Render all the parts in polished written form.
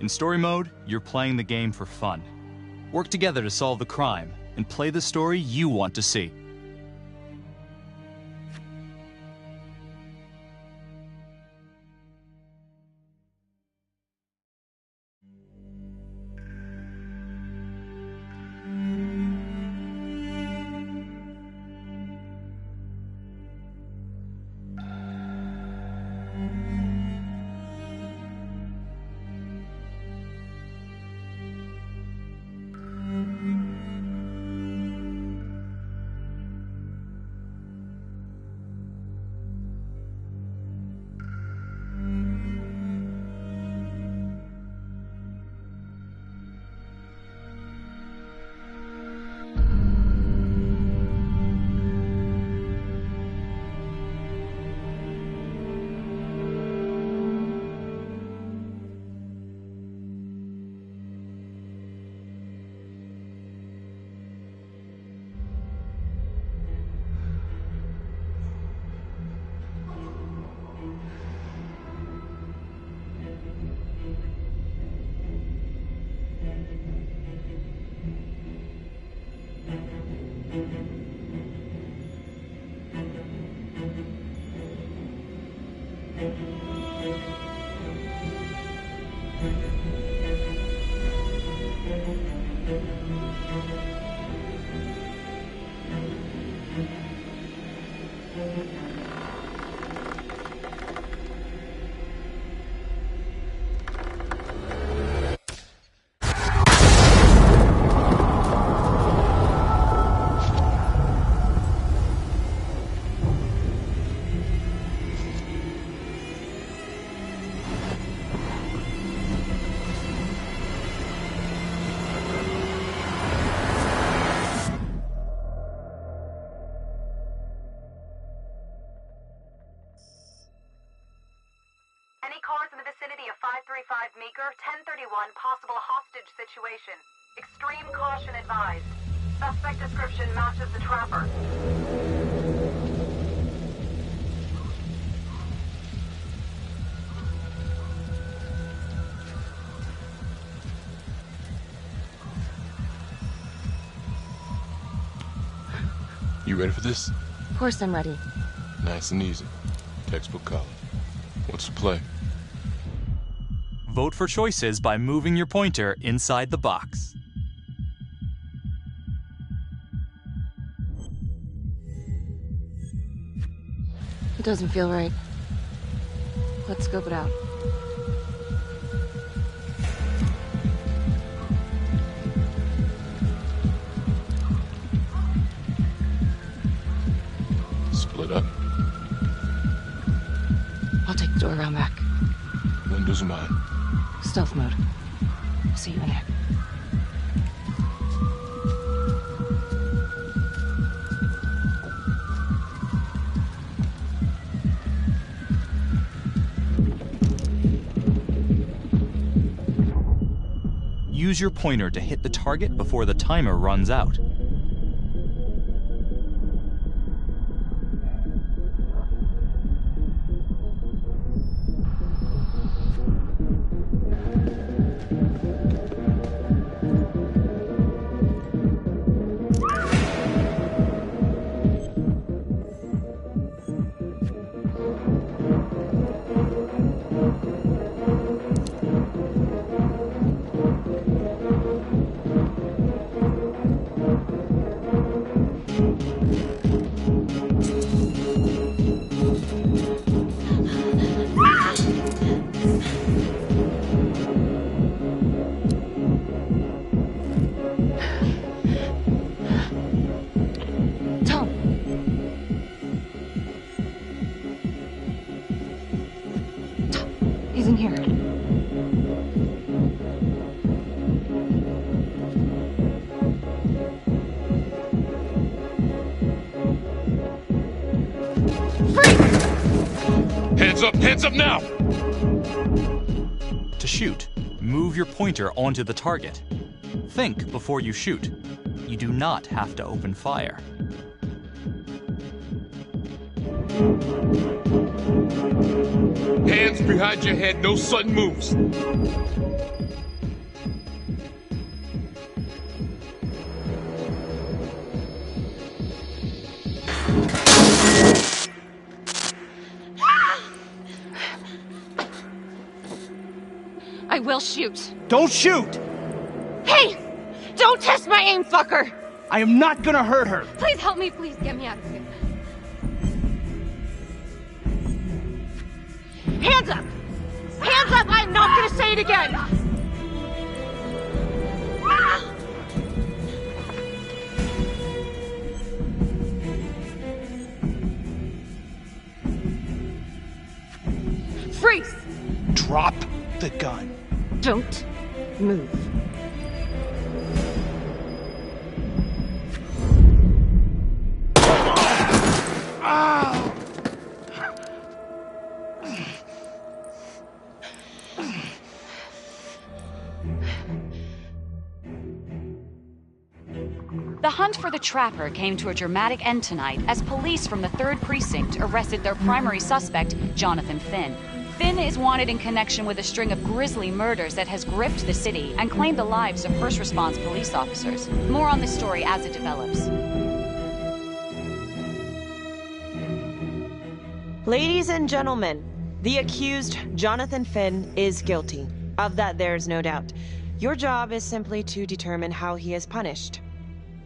In story mode, you're playing the game for fun. Work together to solve the crime, and play the story you want to see. Cars in the vicinity of 535 Meeker, 1031, possible hostage situation. Extreme caution advised. Suspect description matches the trapper. You ready for this? Of course I'm ready. Nice and easy. Textbook college. What's the play? Vote for choices by moving your pointer inside the box. It doesn't feel right. Let's scope it out. Split up. I'll take the door around back. Windows are mine. Stealth mode. I'll see you in there. Use your pointer to hit the target before the timer runs out. He's in here. Hands up now! To shoot, move your pointer onto the target. Think before you shoot. You do not have to open fire. Hands behind your head, no sudden moves. I will shoot. Don't shoot! Hey! Don't test my aim, fucker! I am not gonna hurt her! Please help me, please get me out of here. Hands up! Hands up! I'm not gonna say it again! Freeze! Drop the gun. Don't move. The hunt for the Trapper came to a dramatic end tonight as police from the 3rd Precinct arrested their primary suspect, Jonathan Finn. Finn is wanted in connection with a string of grisly murders that has gripped the city and claimed the lives of first response police officers. More on this story as it develops. Ladies and gentlemen, the accused, Jonathan Finn, is guilty. Of that there's no doubt. Your job is simply to determine how he is punished.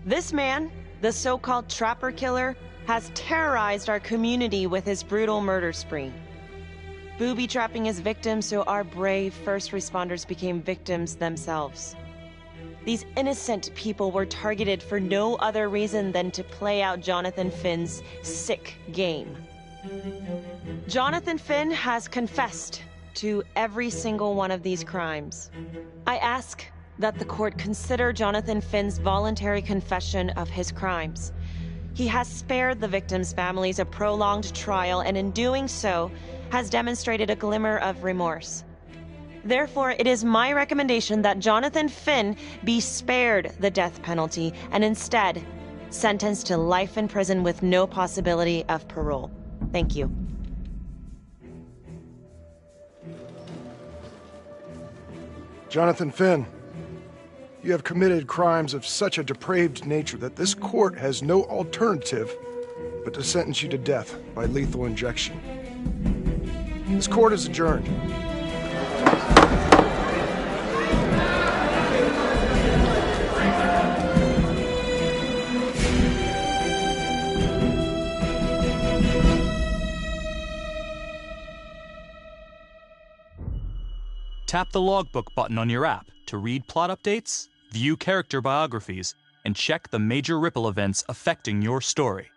This man, the so-called Trapper Killer, has terrorized our community with his brutal murder spree. Booby-trapping his victims so our brave first responders became victims themselves. These innocent people were targeted for no other reason than to play out Jonathan Finn's sick game. Jonathan Finn has confessed to every single one of these crimes. I ask that the court consider Jonathan Finn's voluntary confession of his crimes. He has spared the victims' families a prolonged trial, and in doing so, has demonstrated a glimmer of remorse. Therefore, it is my recommendation that Jonathan Finn be spared the death penalty and instead sentenced to life in prison with no possibility of parole. Thank you. Jonathan Finn, you have committed crimes of such a depraved nature that this court has no alternative but to sentence you to death by lethal injection. This court is adjourned. Tap the logbook button on your app to read plot updates, view character biographies, and check the major ripple events affecting your story.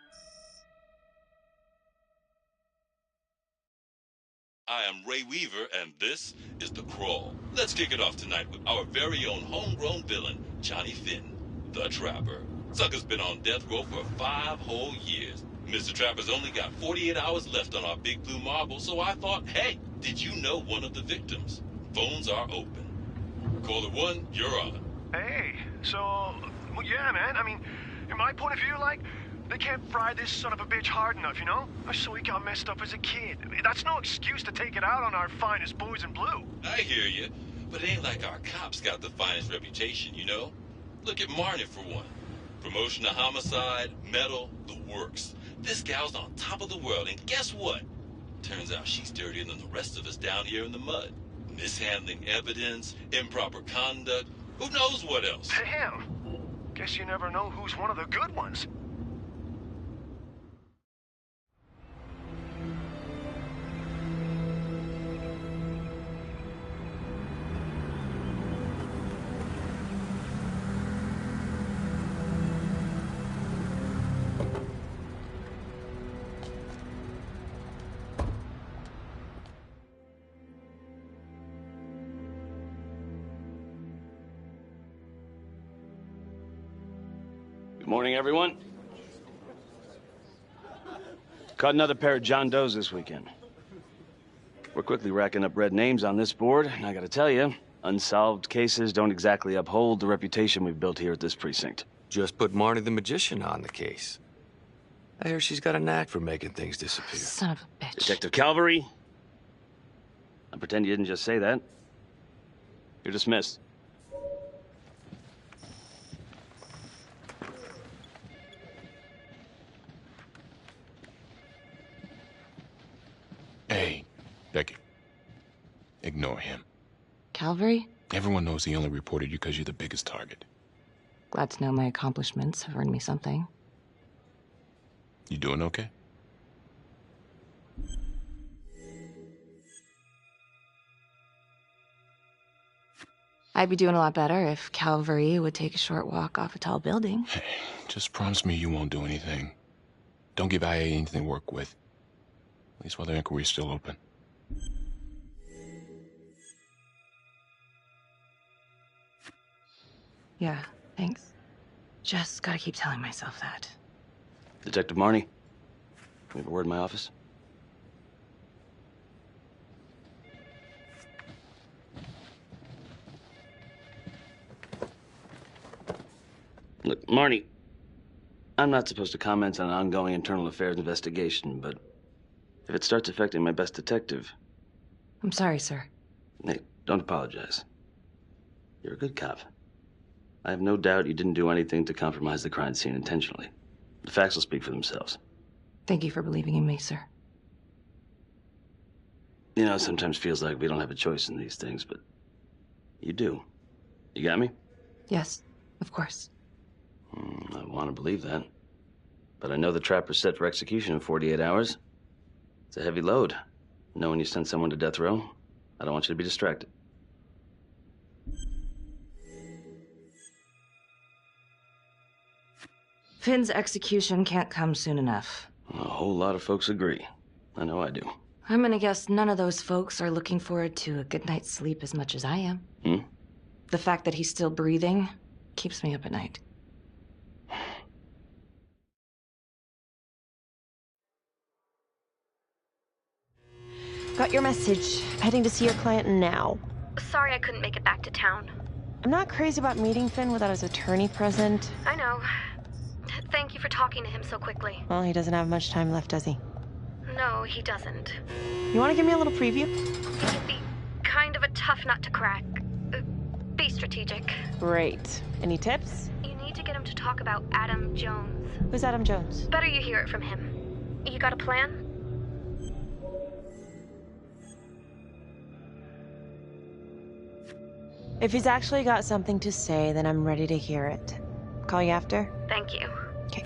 I am Ray Weaver, and this is The Crawl. Let's kick it off tonight with our very own homegrown villain, Johnny Finn, the Trapper. Sucker's been on death row for 5 whole years. Mr. Trapper's only got 48 hours left on our big blue marble, so I thought, hey, did you know one of the victims? Phones are open. Caller 1, you're on. Hey, so, well, yeah, man, I mean, in my point of view, like, they can't fry this son of a bitch hard enough, you know? So he got messed up as a kid. That's no excuse to take it out on our finest boys in blue. I hear you, but it ain't like our cops got the finest reputation, you know? Look at Marnie for one. Promotion to homicide, medal, the works. This gal's on top of the world, and guess what? Turns out she's dirtier than the rest of us down here in the mud. Mishandling evidence, improper conduct, who knows what else? Damn. Guess you never know who's one of the good ones. Good morning, everyone. Caught another pair of John Does this weekend. We're quickly racking up red names on this board, and I gotta tell you, unsolved cases don't exactly uphold the reputation we've built here at this precinct. Just put Marnie the Magician on the case. I hear she's got a knack for making things disappear. Son of a bitch. Detective Calvary, I pretend you didn't just say that. You're dismissed. Hey, Becky. Ignore him. Calvary? Everyone knows he only reported you because you're the biggest target. Glad to know my accomplishments have earned me something. You doing okay? I'd be doing a lot better if Calvary would take a short walk off a tall building. Hey, just promise me you won't do anything. Don't give IA anything to work with. At least while the inquiry's still open. Yeah, thanks. Just gotta keep telling myself that. Detective Marnie, we have a word in my office. Look, Marnie, I'm not supposed to comment on an ongoing internal affairs investigation, but if it starts affecting my best detective... I'm sorry, sir. Hey, don't apologize. You're a good cop. I have no doubt you didn't do anything to compromise the crime scene intentionally. The facts will speak for themselves. Thank you for believing in me, sir. You know, it sometimes feels like we don't have a choice in these things, but you do. You got me? Yes, of course. I want to believe that. But I know the trapper's set for execution in 48 hours. It's a heavy load. Knowing you send someone to death row, I don't want you to be distracted. Finn's execution can't come soon enough. A whole lot of folks agree. I know I do. I'm gonna guess none of those folks are looking forward to a good night's sleep as much as I am. The fact that he's still breathing keeps me up at night. Got your message. Heading to see your client now. Sorry I couldn't make it back to town. I'm not crazy about meeting Finn without his attorney present. I know. Thank you for talking to him so quickly. Well, he doesn't have much time left, does he? No, he doesn't. You want to give me a little preview? It can be kind of a tough nut to crack. Be strategic. Great. Any tips? You need to get him to talk about Adam Jones. Who's Adam Jones? Better you hear it from him. You got a plan? If he's actually got something to say, then I'm ready to hear it. Call you after? Thank you. Okay.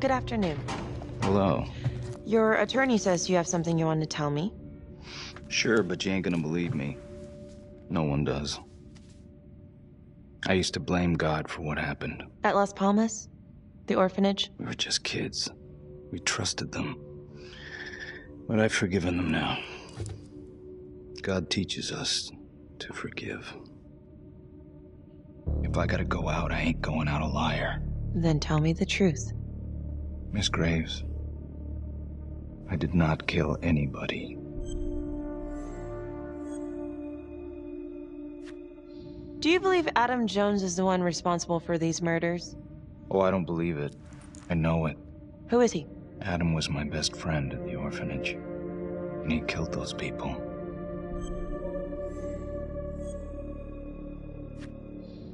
Good afternoon. Hello. Your attorney says you have something you want to tell me. Sure, but you ain't gonna believe me. No one does. I used to blame God for what happened. At Las Palmas? The orphanage? We were just kids. We trusted them. But I've forgiven them now. God teaches us to forgive. If I gotta go out, I ain't going out a liar. Then tell me the truth. Miss Graves, I did not kill anybody. Do you believe Adam Jones is the one responsible for these murders? Oh, I don't believe it. I know it. Who is he? Adam was my best friend at the orphanage. And he killed those people.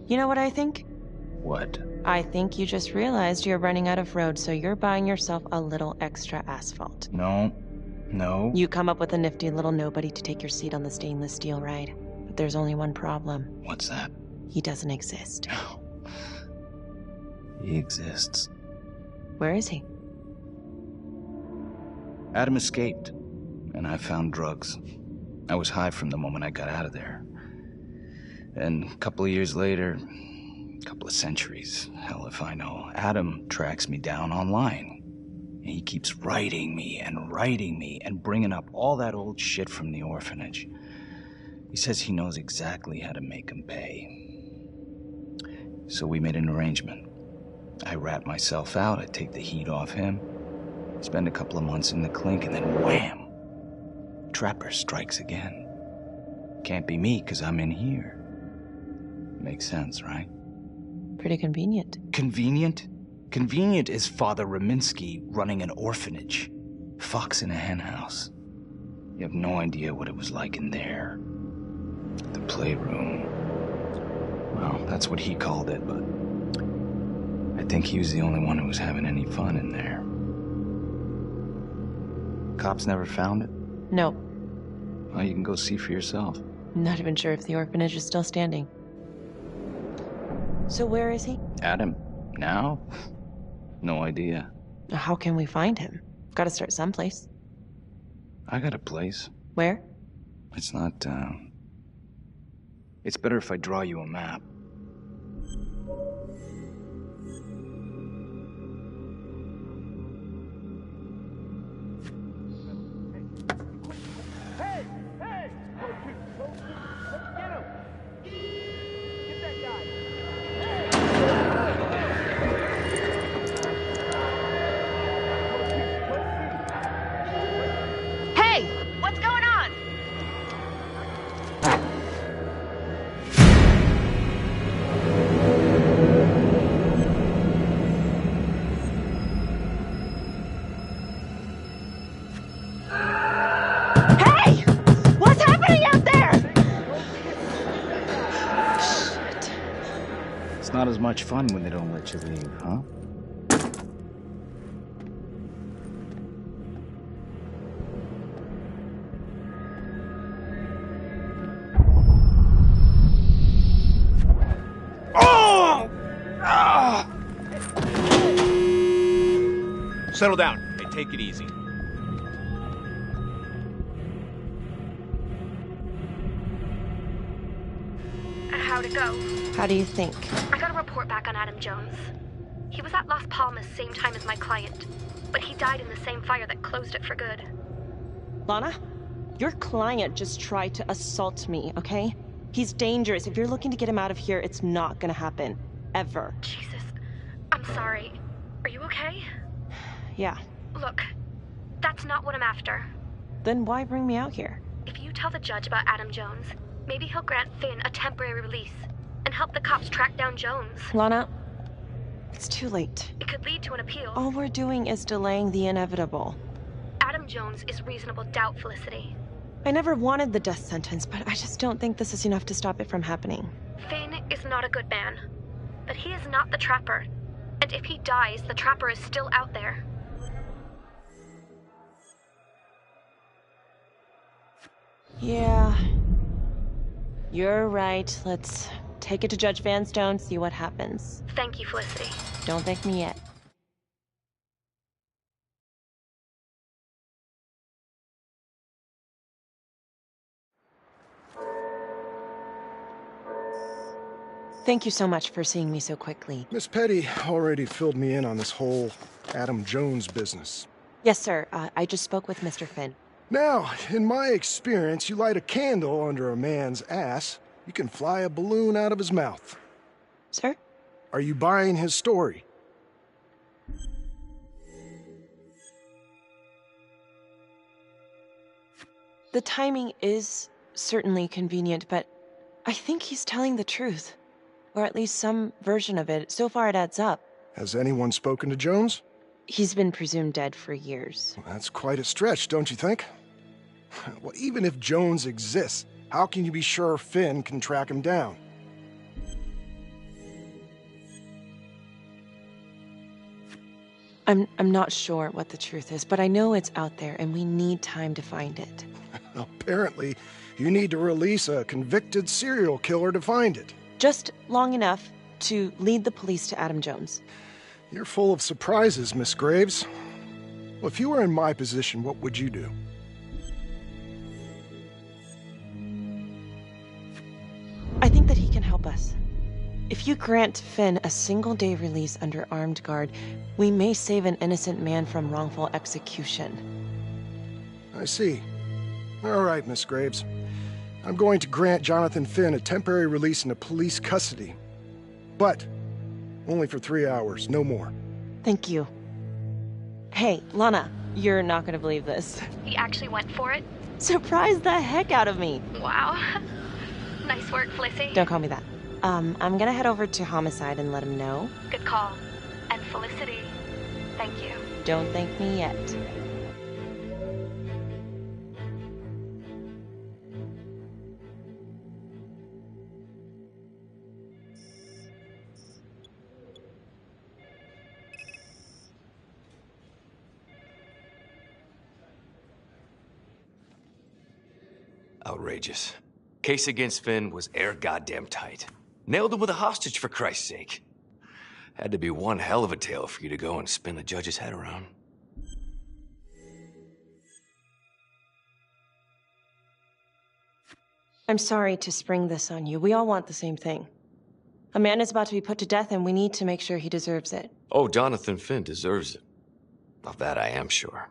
You know what I think? What? I think you just realized you're running out of road, so you're buying yourself a little extra asphalt. No. No. You come up with a nifty little nobody to take your seat on the stainless steel ride. But there's only one problem. What's that? He doesn't exist. He exists. Where is he? Adam escaped, and I found drugs. I was high from the moment I got out of there. And a couple of years later, a couple of centuries, hell if I know, Adam tracks me down online. And he keeps writing me and bringing up all that old shit from the orphanage. He says he knows exactly how to make him pay. So we made an arrangement. I rat myself out, I take the heat off him, spend a couple of months in the clink, and then wham! Trapper strikes again. Can't be me, 'cause I'm in here. Makes sense, right? Pretty convenient. Convenient? Convenient is Father Raminsky running an orphanage. Fox in a henhouse. You have no idea what it was like in there. The playroom. Well, that's what he called it, but I think he was the only one who was having any fun in there. Cops never found it? No. Well, you can go see for yourself. I'm not even sure if the orphanage is still standing. So where is he? Adam? Now? No idea. How can we find him? Gotta start someplace. I got a place. Where? It's not, It's better if I draw you a map. Hey! What's going on? Hey! What's happening out there? Shit. It's not as much fun when they don't let you leave, huh? Settle down. Hey, take it easy. How'd it go? How do you think? I got a report back on Adam Jones. He was at Las Palmas same time as my client, but he died in the same fire that closed it for good. Lana, your client just tried to assault me, okay? He's dangerous. If you're looking to get him out of here, it's not gonna happen. Ever. Jesus. I'm sorry. Are you okay? Yeah. Look, that's not what I'm after. Then why bring me out here? If you tell the judge about Adam Jones, maybe he'll grant Finn a temporary release and help the cops track down Jones. Lana, it's too late. It could lead to an appeal. All we're doing is delaying the inevitable. Adam Jones is reasonable doubt, Felicity. I never wanted the death sentence, but I just don't think this is enough to stop it from happening. Finn is not a good man, but he is not the Trapper. And if he dies, the Trapper is still out there. Yeah. You're right. Let's take it to Judge Vanstone, see what happens. Thank you, Felicity. Don't thank me yet. Thank you so much for seeing me so quickly. Miss Petty already filled me in on this whole Adam Jones business. Yes, sir. I just spoke with Mr. Finn. Now, in my experience, you light a candle under a man's ass, you can fly a balloon out of his mouth. Sir? Are you buying his story? The timing is certainly convenient, but I think he's telling the truth. Or at least some version of it. So far it adds up. Has anyone spoken to Jones? He's been presumed dead for years. Well, that's quite a stretch, don't you think? Well, even if Jones exists, how can you be sure Finn can track him down? I'm not sure what the truth is, but I know it's out there and we need time to find it. Apparently, you need to release a convicted serial killer to find it. Just long enough to lead the police to Adam Jones. You're full of surprises, Miss Graves. Well, if you were in my position, what would you do? I think that he can help us. If you grant Finn a single-day release under armed guard, we may save an innocent man from wrongful execution. I see. All right, Miss Graves. I'm going to grant Jonathan Finn a temporary release into police custody. But only for 3 hours, no more. Thank you. Hey, Lana, you're not gonna believe this. He actually went for it? Surprised the heck out of me. Wow. Nice work, Felicity. Don't call me that. I'm gonna head over to Homicide and let him know. Good call. And Felicity, thank you. Don't thank me yet. Outrageous. Case against Finn was air goddamn tight. Nailed him with a hostage, for Christ's sake. Had to be one hell of a tale for you to go and spin the judge's head around. I'm sorry to spring this on you. We all want the same thing. A man is about to be put to death, and we need to make sure he deserves it. Oh, Jonathan Finn deserves it. Of that I am sure.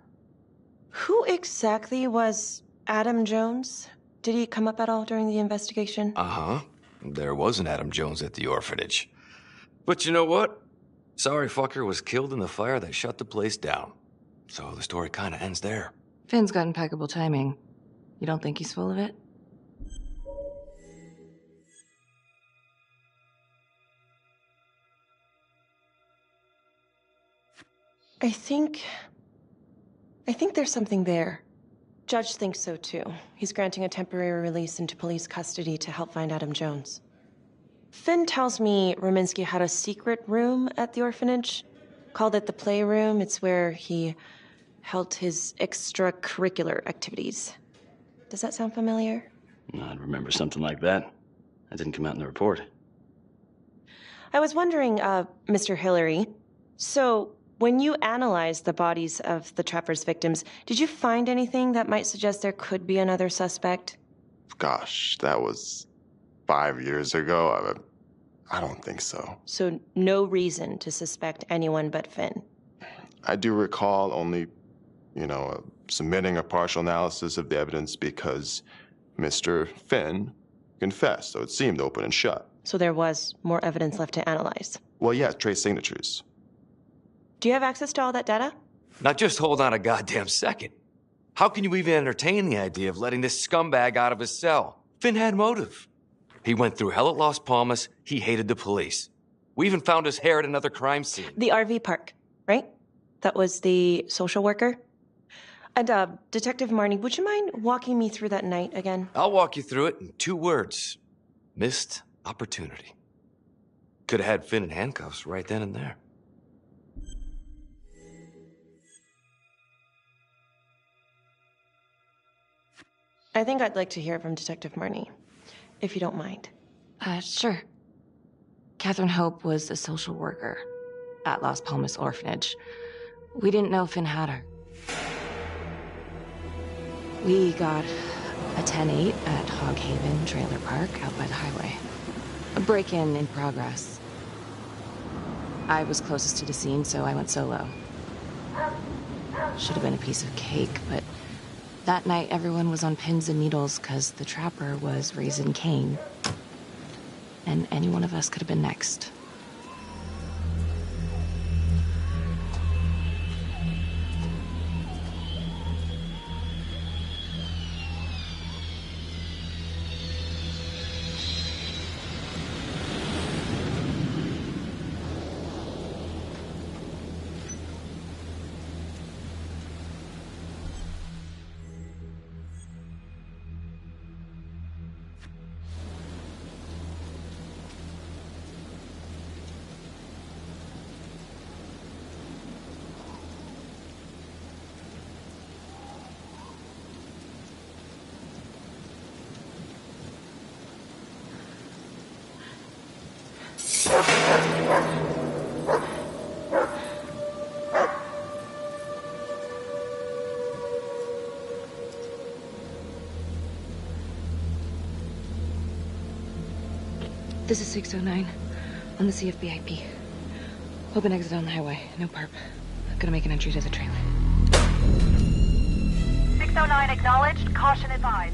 Who exactly was Adam Jones? Did he come up at all during the investigation? Uh-huh. There was an Adam Jones at the orphanage. But you know what? Sorry fucker was killed in the fire that shut the place down. So the story kinda ends there. Finn's got impeccable timing. You don't think he's full of it? I think there's something there. Judge thinks so too. He's granting a temporary release into police custody to help find Adam Jones. Finn tells me Rominsky had a secret room at the orphanage. Called it the playroom. It's where he held his extracurricular activities. Does that sound familiar? I'd remember something like that. That didn't come out in the report. I was wondering, Mr. Hillary, so when you analyzed the bodies of the Trapper's victims, did you find anything that might suggest there could be another suspect? Gosh, that was 5 years ago. I don't think so. So no reason to suspect anyone but Finn? I do recall only, submitting a partial analysis of the evidence because Mr. Finn confessed, so it seemed open and shut. So there was more evidence left to analyze? Well, yeah, trace signatures. Do you have access to all that data? Now just hold on a goddamn second. How can you even entertain the idea of letting this scumbag out of his cell? Finn had motive. He went through hell at Las Palmas. He hated the police. We even found his hair at another crime scene. The RV park, right? That was the social worker? And, Detective Marnie, would you mind walking me through that night again? I'll walk you through it in 2 words. Missed opportunity. Could have had Finn in handcuffs right then and there. I think I'd like to hear from Detective Marnie, if you don't mind. Sure. Catherine Hope was a social worker at Las Palmas Orphanage. We didn't know Finn had her. We got a 10-8 at Hog Haven Trailer Park out by the highway. A break-in in progress. I was closest to the scene, so I went solo. Should have been a piece of cake, but that night everyone was on pins and needles because the Trapper was raising Cain. And any one of us could have been next. This is 609 on the CFBIP. Open exit on the highway. No perp. Gonna make an entry to the trailer. 609 acknowledged. Caution advised.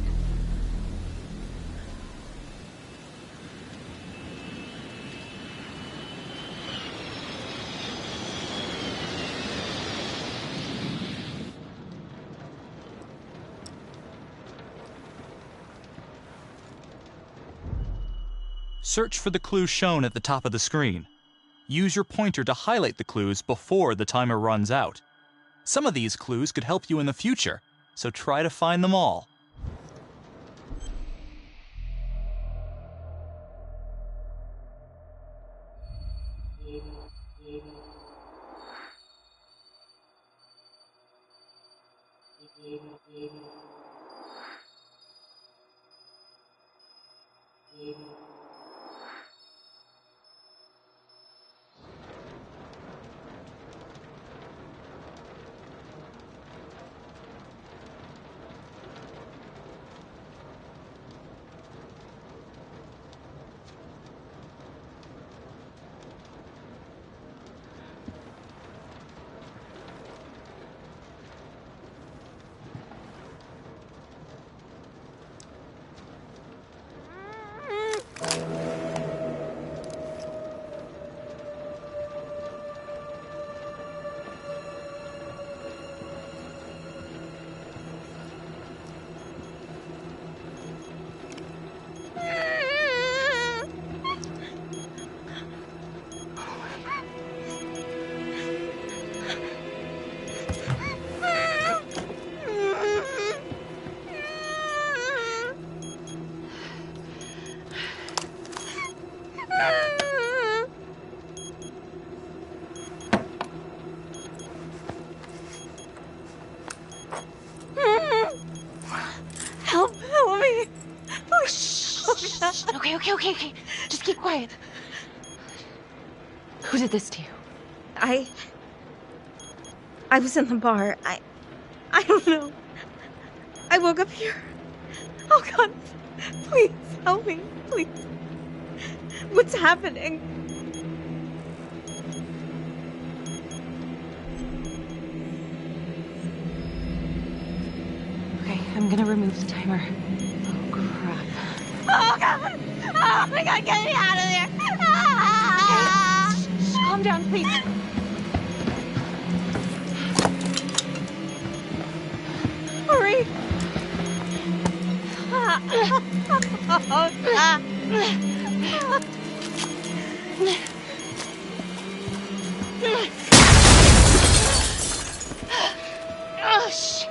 Search for the clues shown at the top of the screen. Use your pointer to highlight the clues before the timer runs out. Some of these clues could help you in the future, so try to find them all. Help me. Oh, shh. Okay. Just keep quiet. Who did this to you? I was in the bar. I don't know. I woke up here. Oh, God. Please, help me. Please. What's happening? Okay, I'm gonna remove the timer. Oh, crap. Oh, God. Oh, my God, get me out of there. Okay. Shh, calm down, please. Hurry. Oh, shit.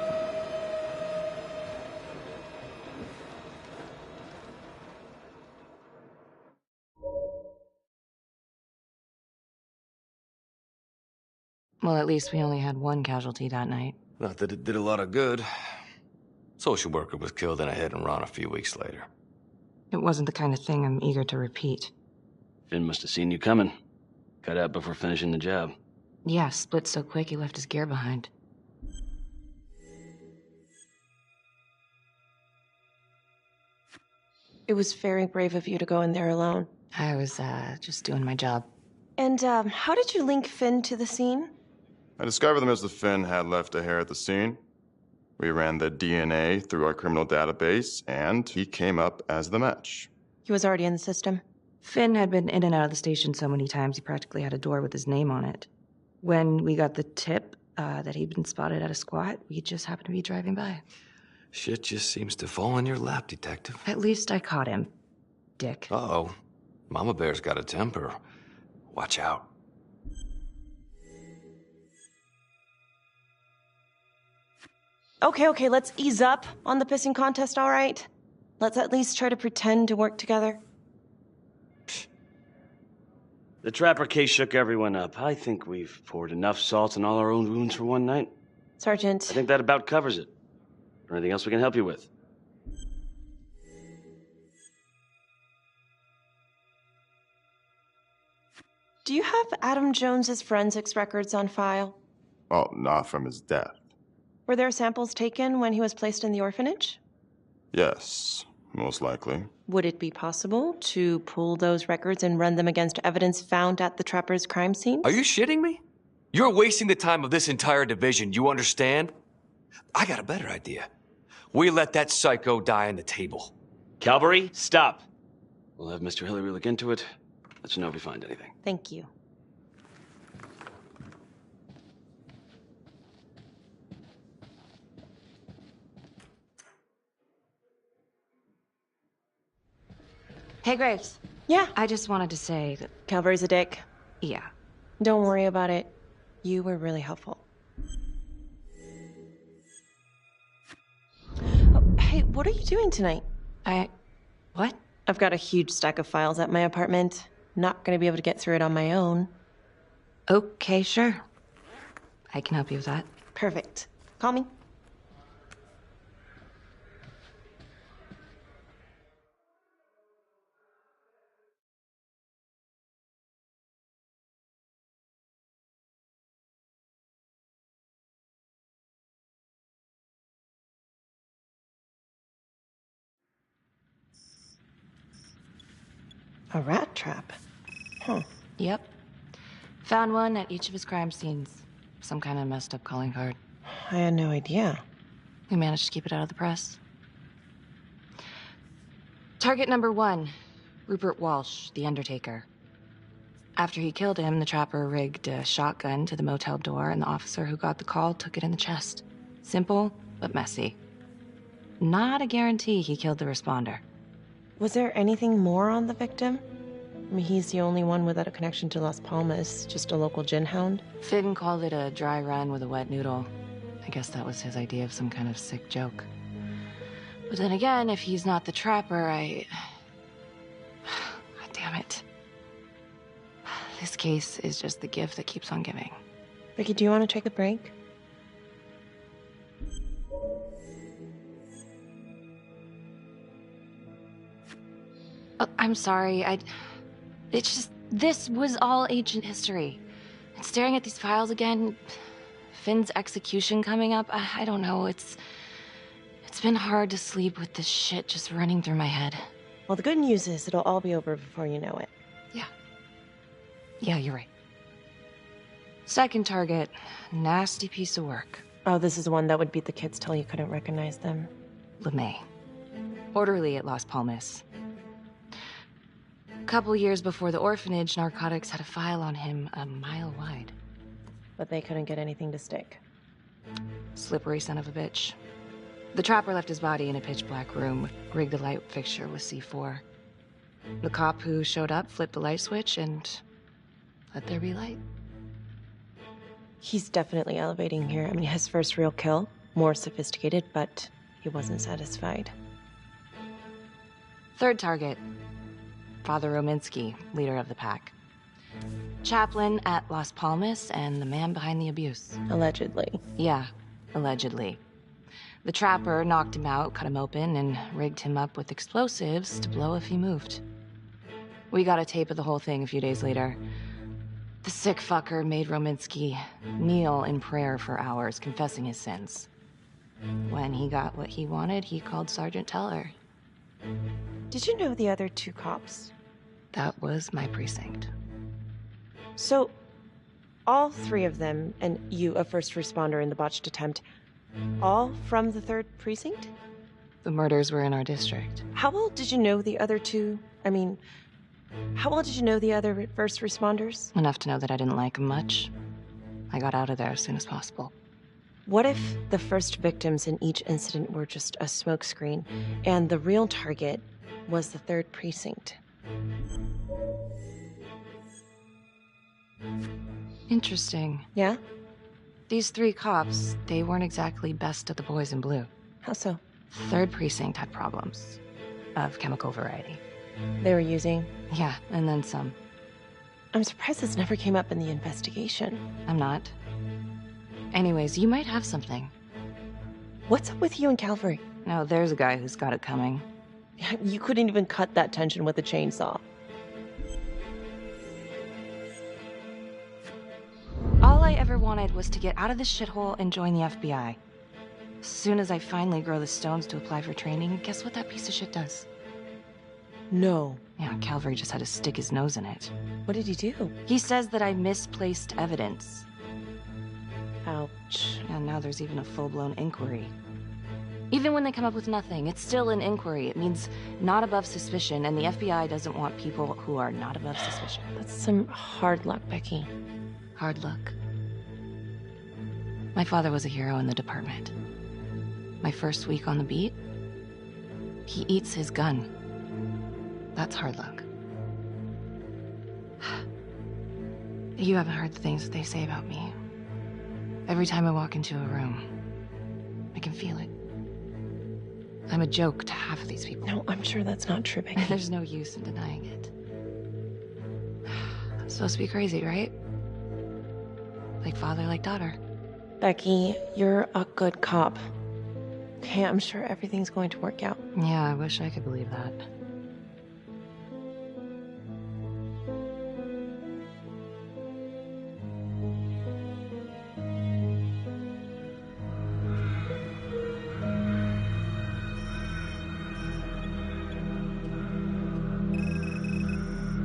Well, at least we only had one casualty that night. Not that it did a lot of good. Social worker was killed in a hit and run a few weeks later. It wasn't the kind of thing I'm eager to repeat. Finn must have seen you coming. Cut out before finishing the job. Yeah, split so quick he left his gear behind. It was very brave of you to go in there alone. I was, just doing my job. And, how did you link Finn to the scene? I discovered that Mr. Finn had left a hair at the scene. We ran the DNA through our criminal database, and he came up as the match. He was already in the system. Finn had been in and out of the station so many times he practically had a door with his name on it. When we got the tip that he'd been spotted at a squat, we just happened to be driving by. Shit just seems to fall in your lap, Detective. At least I caught him, dick. Uh-oh. Mama Bear's got a temper. Watch out. Okay, let's ease up on the pissing contest, all right? Let's at least try to pretend to work together. The Trapper case shook everyone up. I think we've poured enough salt in all our own wounds for one night. Sergeant. I think that about covers it. Or anything else we can help you with? Do you have Adam Jones's forensics records on file? Well, not from his death. Were there samples taken when he was placed in the orphanage? Yes, most likely. Would it be possible to pull those records and run them against evidence found at the Trapper's crime scene? Are you shitting me? You're wasting the time of this entire division, you understand? I got a better idea. We let that psycho die on the table. Calvary, stop. We'll have Mr. Hillary look into it. Let you know if we find anything. Thank you. Hey, Graves. Yeah? I just wanted to say that... Calvary's a dick. Yeah. Don't worry about it. You were really helpful. Oh, hey, what are you doing tonight? What? I've got a huge stack of files at my apartment. Not gonna be able to get through it on my own. Okay, sure. I can help you with that. Perfect. Call me. A rat trap? Huh. Yep. Found one at each of his crime scenes. Some kind of messed up calling card. I had no idea. We managed to keep it out of the press. Target number 1, Rupert Walsh, the Undertaker. After he killed him, the trapper rigged a shotgun to the motel door, and the officer who got the call took it in the chest. Simple, but messy. Not a guarantee he killed the responder. Was there anything more on the victim? I mean, he's the only one without a connection to Las Palmas, just a local gin hound. Finn called it a dry run with a wet noodle. I guess that was his idea of some kind of sick joke. But then again, if he's not the trapper, God damn it. This case is just the gift that keeps on giving. Vicky, do you want to take a break? Oh, I'm sorry, it's just, this was all ancient history. And staring at these files again, Finn's execution coming up, I don't know, it's been hard to sleep with this shit just running through my head. Well, the good news is it'll all be over before you know it. Yeah, you're right. Second target, nasty piece of work. Oh, this is the one that would beat the kids till you couldn't recognize them. LeMay. Orderly at Las Palmas. A couple years before the orphanage, narcotics had a file on him a mile wide. But they couldn't get anything to stick. Slippery son of a bitch. The trapper left his body in a pitch-black room, rigged a light fixture with C4. The cop who showed up flipped the light switch and let there be light. He's definitely elevating here. I mean, his first real kill, more sophisticated, but he wasn't satisfied. Third target, Father Rominsky, leader of the pack. Chaplain at Las Palmas and the man behind the abuse. Allegedly. Yeah, allegedly. The trapper knocked him out, cut him open, and rigged him up with explosives to blow if he moved. We got a tape of the whole thing a few days later. The sick fucker made Rominsky kneel in prayer for hours, confessing his sins. When he got what he wanted, he called Sergeant Teller. Did you know the other 2 cops? That was my precinct. So, all 3 of them, and you, a first responder in the botched attempt, all from the 3rd precinct? The murders were in our district. How well did you know the other 2? I mean, how well did you know the other first responders? Enough to know that I didn't like them much. I got out of there as soon as possible. What if the first victims in each incident were just a smokescreen, and the real target was the 3rd precinct? Interesting. Yeah? These 3 cops, they weren't exactly best of the boys in blue. How so? 3rd precinct had problems. Of chemical variety. They were using? Yeah, and then some. I'm surprised this never came up in the investigation. I'm not. Anyways, you might have something. What's up with you and Calvary? No, there's a guy who's got it coming. You couldn't even cut that tension with a chainsaw. All I ever wanted was to get out of this shithole and join the FBI. As soon as I finally grow the stones to apply for training, guess what that piece of shit does? No. Yeah, Calvary just had to stick his nose in it. What did he do? He says that I misplaced evidence. Ouch. And now there's even a full-blown inquiry. Even when they come up with nothing, it's still an inquiry. It means not above suspicion, and the FBI doesn't want people who are not above suspicion. That's some hard luck, Becky. Hard luck. My father was a hero in the department. My first week on the beat, he eats his gun. That's hard luck. You haven't heard the things that they say about me. Every time I walk into a room, I can feel it. I'm a joke to half of these people. No, I'm sure that's not true, Becky. There's no use in denying it. I'm supposed to be crazy, right? Like father, like daughter. Becky, you're a good cop. Okay, I'm sure everything's going to work out. Yeah, I wish I could believe that.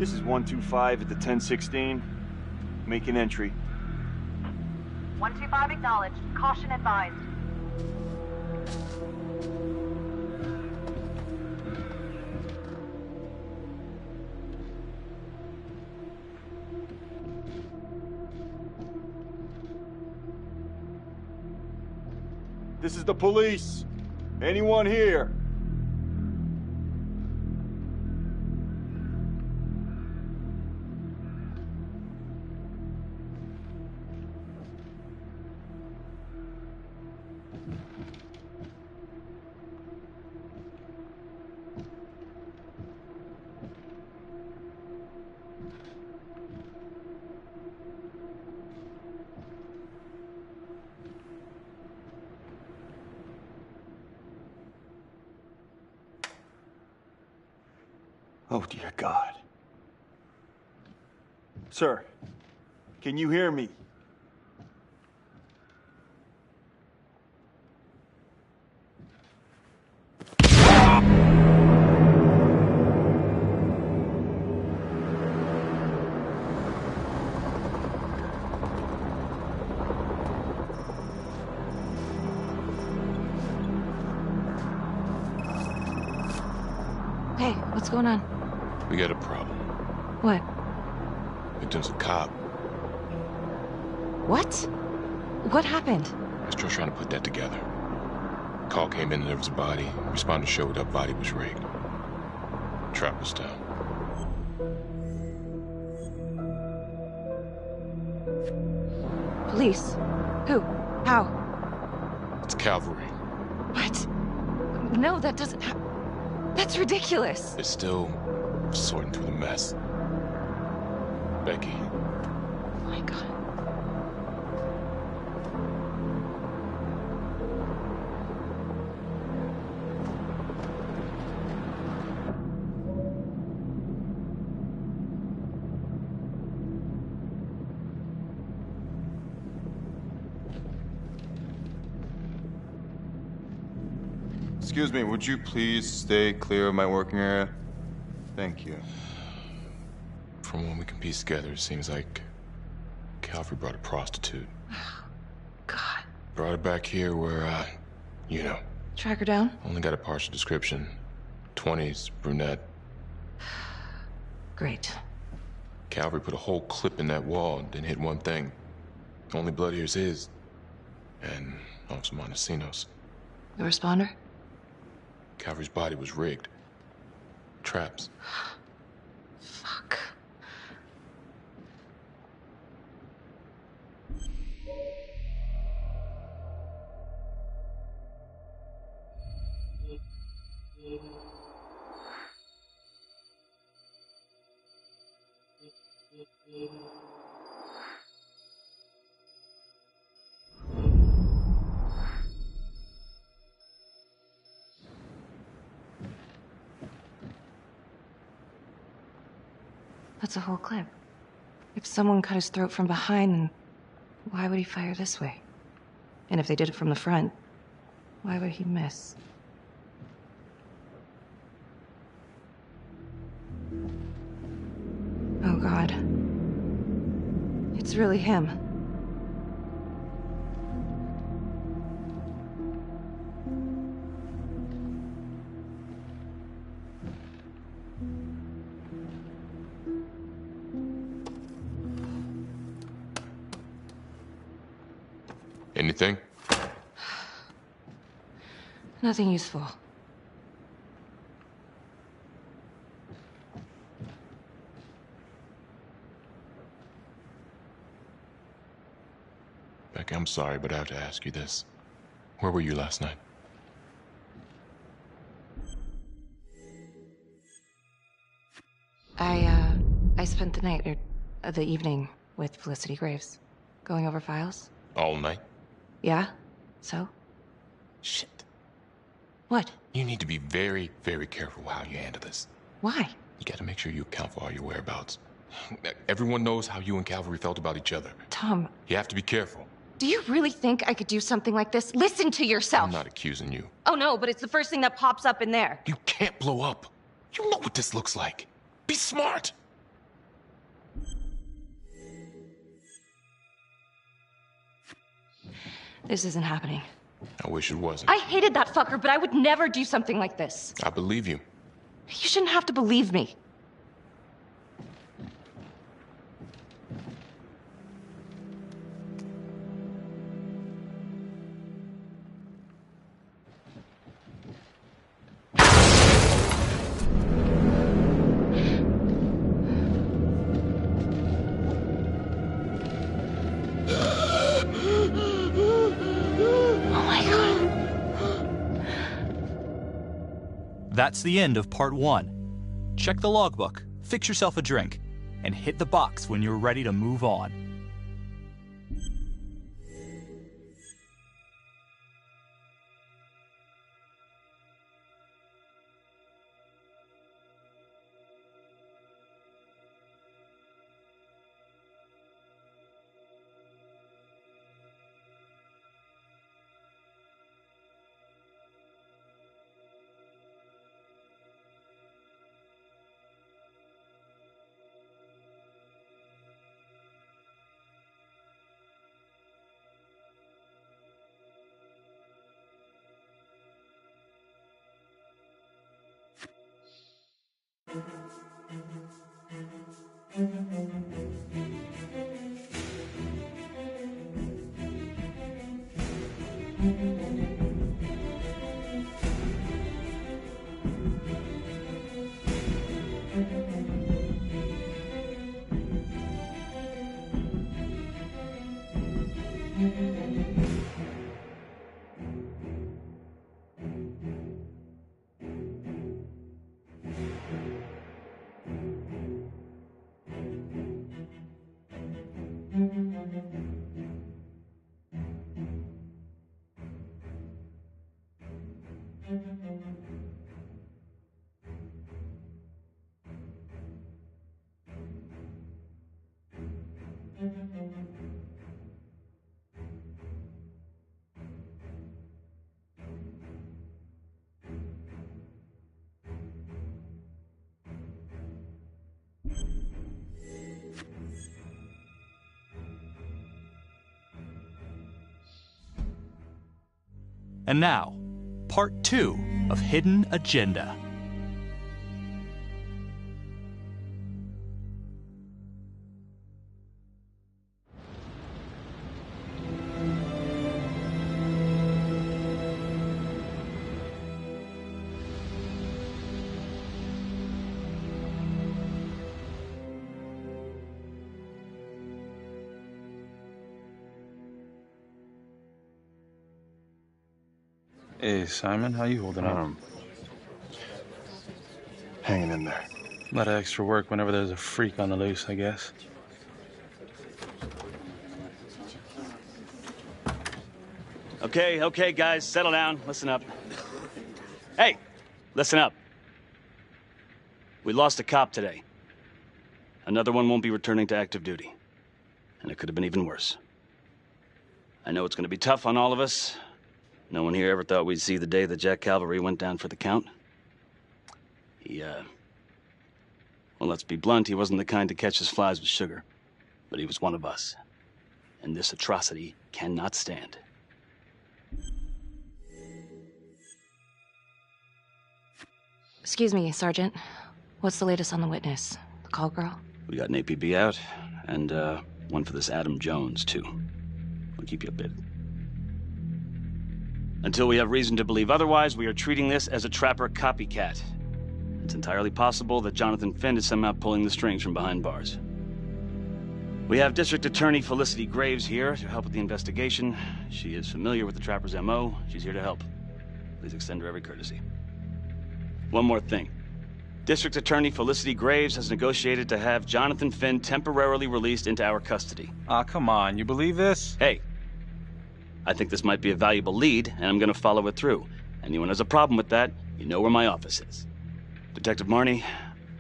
This is 125 at the 1016. Make an entry. 125 acknowledged. Caution advised. This is the police. Anyone here? Oh, dear God. Sir, can you hear me? Hey, what's going on? We got a problem. What? Victim's a cop. What? What happened? I was still trying to put that together. Call came in and there was a body. Responder showed up, body was rigged. Trap was down. Police? Who? How? It's cavalry. What? No, that doesn't That's ridiculous. They're still sorting through the mess. Becky. Oh my God. Excuse me, would you please stay clear of my working area? Thank you. From what we can piece together, it seems like Calvary brought a prostitute. God. Brought her back here where, you know. Track her down? Only got a partial description. 20s, brunette. Great. Calvary put a whole clip in that wall and didn't hit one thing. Only blood here's his. And Officer Montesinos. The responder? Calvary's body was rigged. Traps. Fuck. That's a whole clip. If someone cut his throat from behind, then why would he fire this way? And if they did it from the front, why would he miss? Oh, God. It's really him. Anything? Nothing useful. Becky, I'm sorry, but I have to ask you this. Where were you last night? I spent the night, or the evening, with Felicity Graves. Going over files. All night? Yeah? So? Shit. What? You need to be very, very careful how you handle this. Why? You gotta make sure you account for all your whereabouts. Everyone knows how you and Calvary felt about each other. Tom. You have to be careful. Do you really think I could do something like this? Listen to yourself! I'm not accusing you. Oh no, but it's the first thing that pops up in there. You can't blow up. You know what this looks like. Be smart. This isn't happening. I wish it wasn't. I hated that fucker, but I would never do something like this. I believe you. You shouldn't have to believe me. That's the end of part 1. Check the logbook, fix yourself a drink, and hit the box when you're ready to move on. And now, part 2 of Hidden Agenda. Hey, Simon, how you holding up? Hanging in there. A lot of extra work whenever there's a freak on the loose, I guess. Okay, guys, settle down. Listen up. Hey, listen up. We lost a cop today. Another one won't be returning to active duty. And it could have been even worse. I know it's going to be tough on all of us. No one here ever thought we'd see the day that Jack Calvary went down for the count. Well, let's be blunt, he wasn't the kind to catch his flies with sugar. But he was one of us. And this atrocity cannot stand. Excuse me, Sergeant. What's the latest on the witness? The call girl? We got an APB out, and one for this Adam Jones, too. We'll keep you updated. Until we have reason to believe otherwise, we are treating this as a Trapper copycat. It's entirely possible that Jonathan Finn is somehow pulling the strings from behind bars. We have District Attorney Felicity Graves here to help with the investigation. She is familiar with the Trapper's MO. She's here to help. Please extend her every courtesy. One more thing. District Attorney Felicity Graves has negotiated to have Jonathan Finn temporarily released into our custody. Aw, come on. You believe this? Hey. I think this might be a valuable lead, and I'm gonna follow it through. Anyone has a problem with that, you know where my office is. Detective Marnie,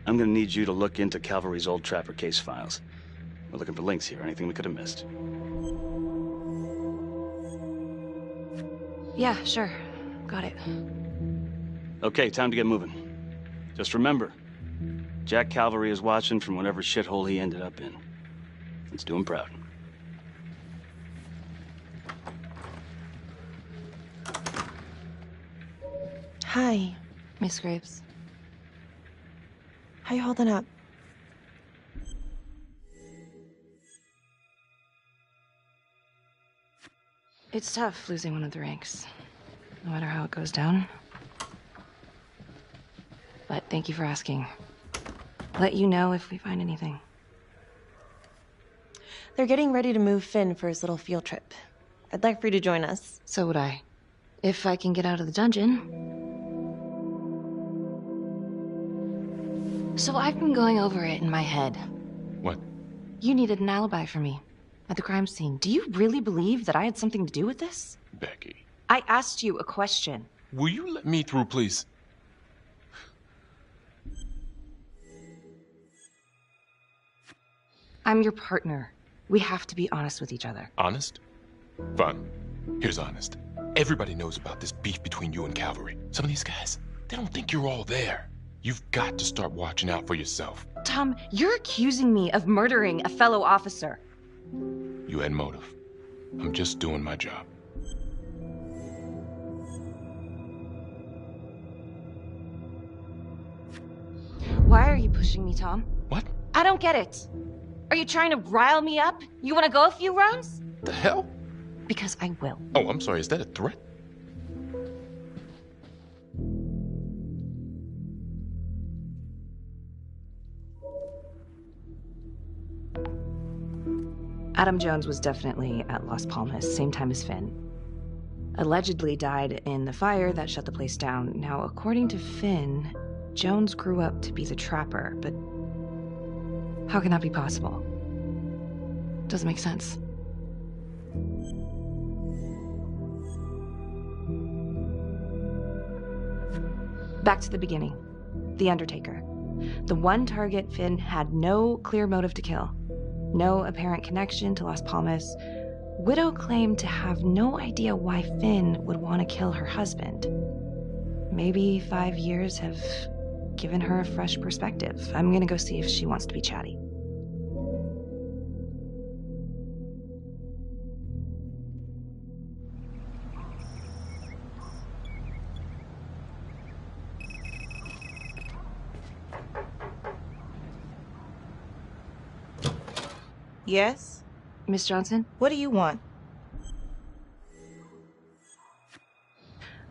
I'm gonna need you to look into Calvary's old Trapper case files. We're looking for links here, anything we could have missed. Yeah, sure. Got it. Okay, time to get moving. Just remember, Jack Calvary is watching from whatever shithole he ended up in. Let's do him proud. Hi. Miss Graves. How you holding up? It's tough losing one of the ranks, no matter how it goes down. But thank you for asking. Let you know if we find anything. They're getting ready to move Finn for his little field trip. I'd like for you to join us. So would I. If I can get out of the dungeon. So I've been going over it in my head. What? You needed an alibi for me at the crime scene. Do you really believe that I had something to do with this? Becky. I asked you a question. Will you let me through, please? I'm your partner. We have to be honest with each other. Honest? Fine. Here's honest. Everybody knows about this beef between you and Calvary. Some of these guys, they don't think you're all there. You've got to start watching out for yourself. Tom, you're accusing me of murdering a fellow officer. You had motive. I'm just doing my job. Why are you pushing me, Tom? What? I don't get it. Are you trying to rile me up? You want to go a few rounds? The hell? Because I will. Oh, I'm sorry. Is that a threat? Adam Jones was definitely at Las Palmas, same time as Finn. Allegedly died in the fire that shut the place down. Now, according to Finn, Jones grew up to be the trapper, but how can that be possible? Doesn't make sense. Back to the beginning. The Undertaker. The one target Finn had no clear motive to kill. No apparent connection to Las Palmas. Widow claimed to have no idea why Finn would want to kill her husband. Maybe 5 years have given her a fresh perspective. I'm gonna go see if she wants to be chatty. Yes? Miss Johnson? What do you want?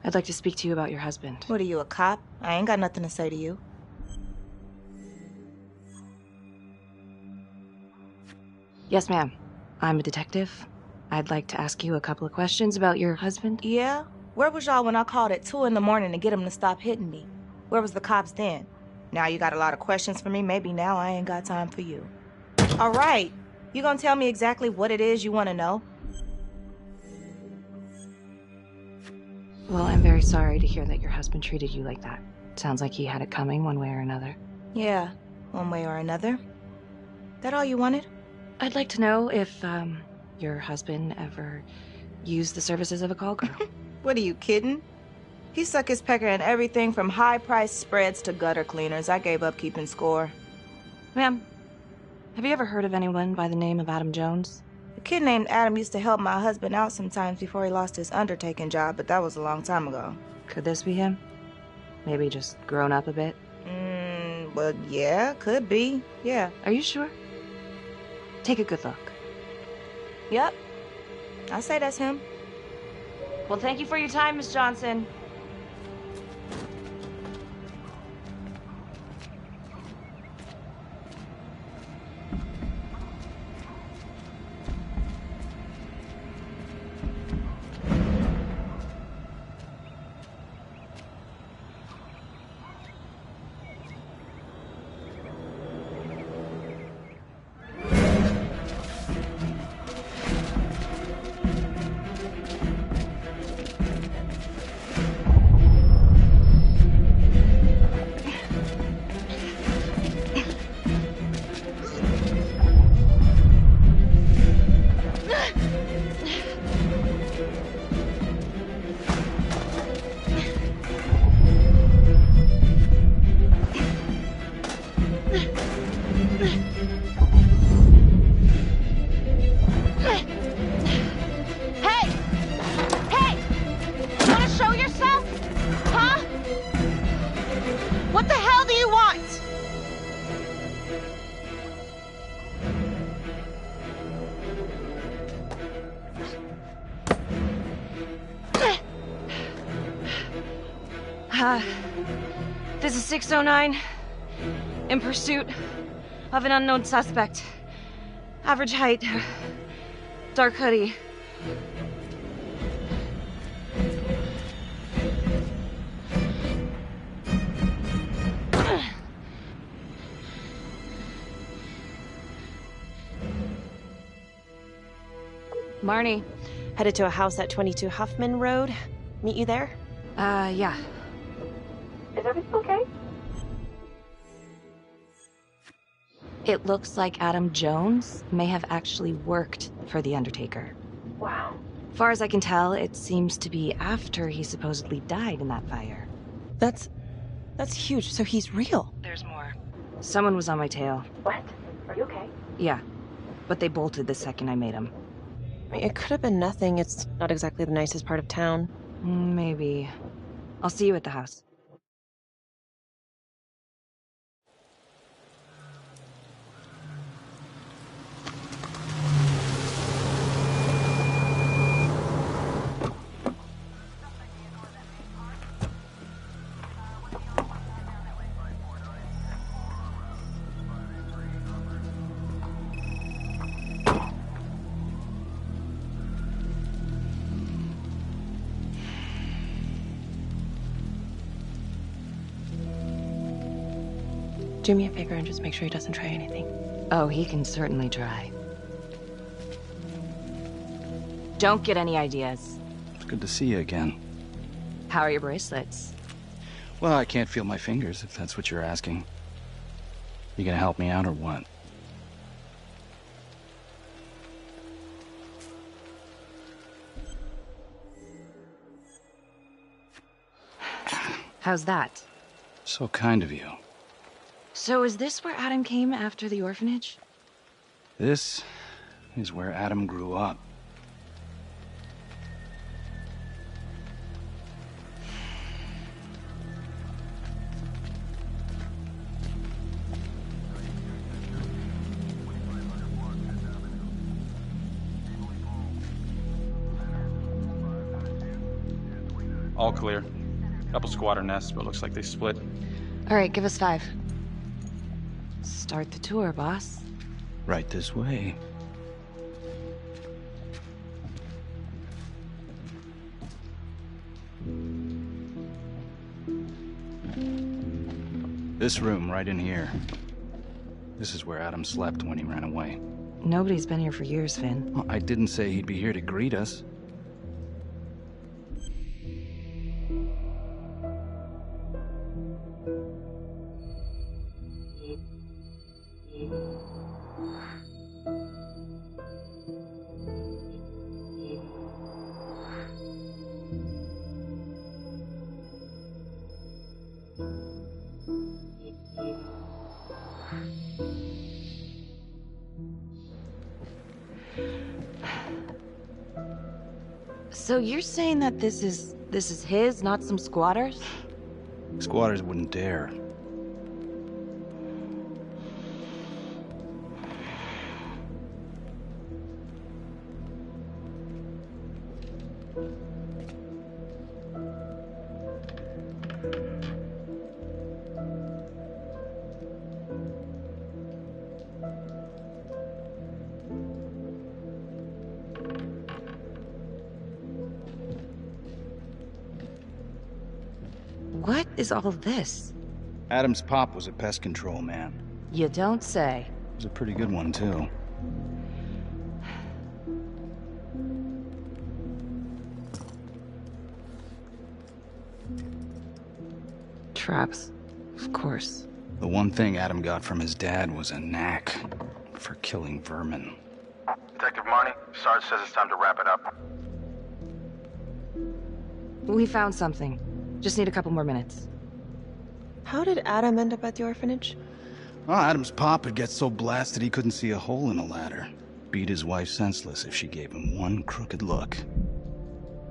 I'd like to speak to you about your husband. What are you, a cop? I ain't got nothing to say to you. Yes, ma'am. I'm a detective. I'd like to ask you a couple of questions about your husband. Yeah? Where was y'all when I called at 2 in the morning to get him to stop hitting me? Where was the cops then? Now you got a lot of questions for me. Maybe now I ain't got time for you. All right. You gonna tell me exactly what it is you want to know? Well, I'm very sorry to hear that your husband treated you like that. Sounds like he had it coming one way or another. Yeah, one way or another. That all you wanted? I'd like to know if, your husband ever used the services of a call girl. What are you, kidding? He suck his pecker in everything from high-priced spreads to gutter cleaners. I gave up keeping score. Ma'am, have you ever heard of anyone by the name of Adam Jones? A kid named Adam used to help my husband out sometimes before he lost his undertaking job, but that was a long time ago. Could this be him? Maybe just grown up a bit? Well, yeah, could be. Yeah. Are you sure? Take a good look. Yep. I say that's him. Well, thank you for your time, Miss Johnson. What the hell do you want? This is 609. In pursuit of an unknown suspect. Average height. Dark hoodie. Marnie. Headed to a house at 22 Huffman Road. Meet you there? Yeah. Is everything okay? It looks like Adam Jones may have actually worked for The Undertaker. Wow. Far as I can tell, it seems to be after he supposedly died in that fire. That's huge. So he's real. There's more. Someone was on my tail. What? Are you okay? Yeah, but they bolted the second I made them. I mean, it could have been nothing. It's not exactly the nicest part of town. Maybe. I'll see you at the house. Do me a favor and just make sure he doesn't try anything. Oh, he can certainly try. Don't get any ideas. It's good to see you again. How are your bracelets? Well, I can't feel my fingers, if that's what you're asking. You gonna help me out or what? How's that? So kind of you. So is this where Adam came after the orphanage? This is where Adam grew up. All clear. Couple squatter nests, but looks like they split. All right, give us 5. Start the tour, boss. Right this way. This room right in here. This is where Adam slept when he ran away. Nobody's been here for years, Finn. Well, I didn't say he'd be here to greet us. So you're saying that this is his, not some squatters? Squatters wouldn't dare. What is all of this? Adam's pop was a pest control man. You don't say. He was a pretty good one, too. Traps. Of course. The one thing Adam got from his dad was a knack for killing vermin. Detective Marnie, Sarge says it's time to wrap it up. We found something. Just need a couple more minutes. How did Adam end up at the orphanage? Well, Adam's pop would get so blasted he couldn't see a hole in a ladder. Beat his wife senseless if she gave him one crooked look.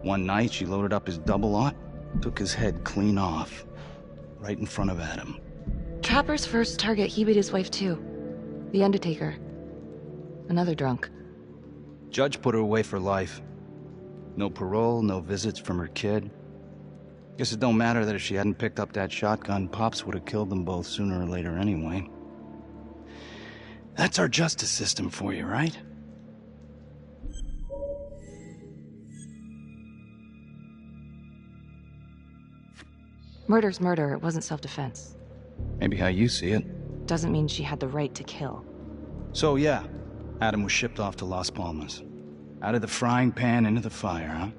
One night, she loaded up his double-aught, took his head clean off. right in front of Adam. Trapper's first target, he beat his wife too. The Undertaker. Another drunk. Judge put her away for life. No parole, no visits from her kid. Guess it don't matter that if she hadn't picked up that shotgun, Pops would have killed them both sooner or later anyway. That's our justice system for you, right? Murder's murder, it wasn't self-defense. Maybe how you see it. Doesn't mean she had the right to kill. So yeah, Adam was shipped off to Las Palmas. Out of the frying pan into the fire, huh?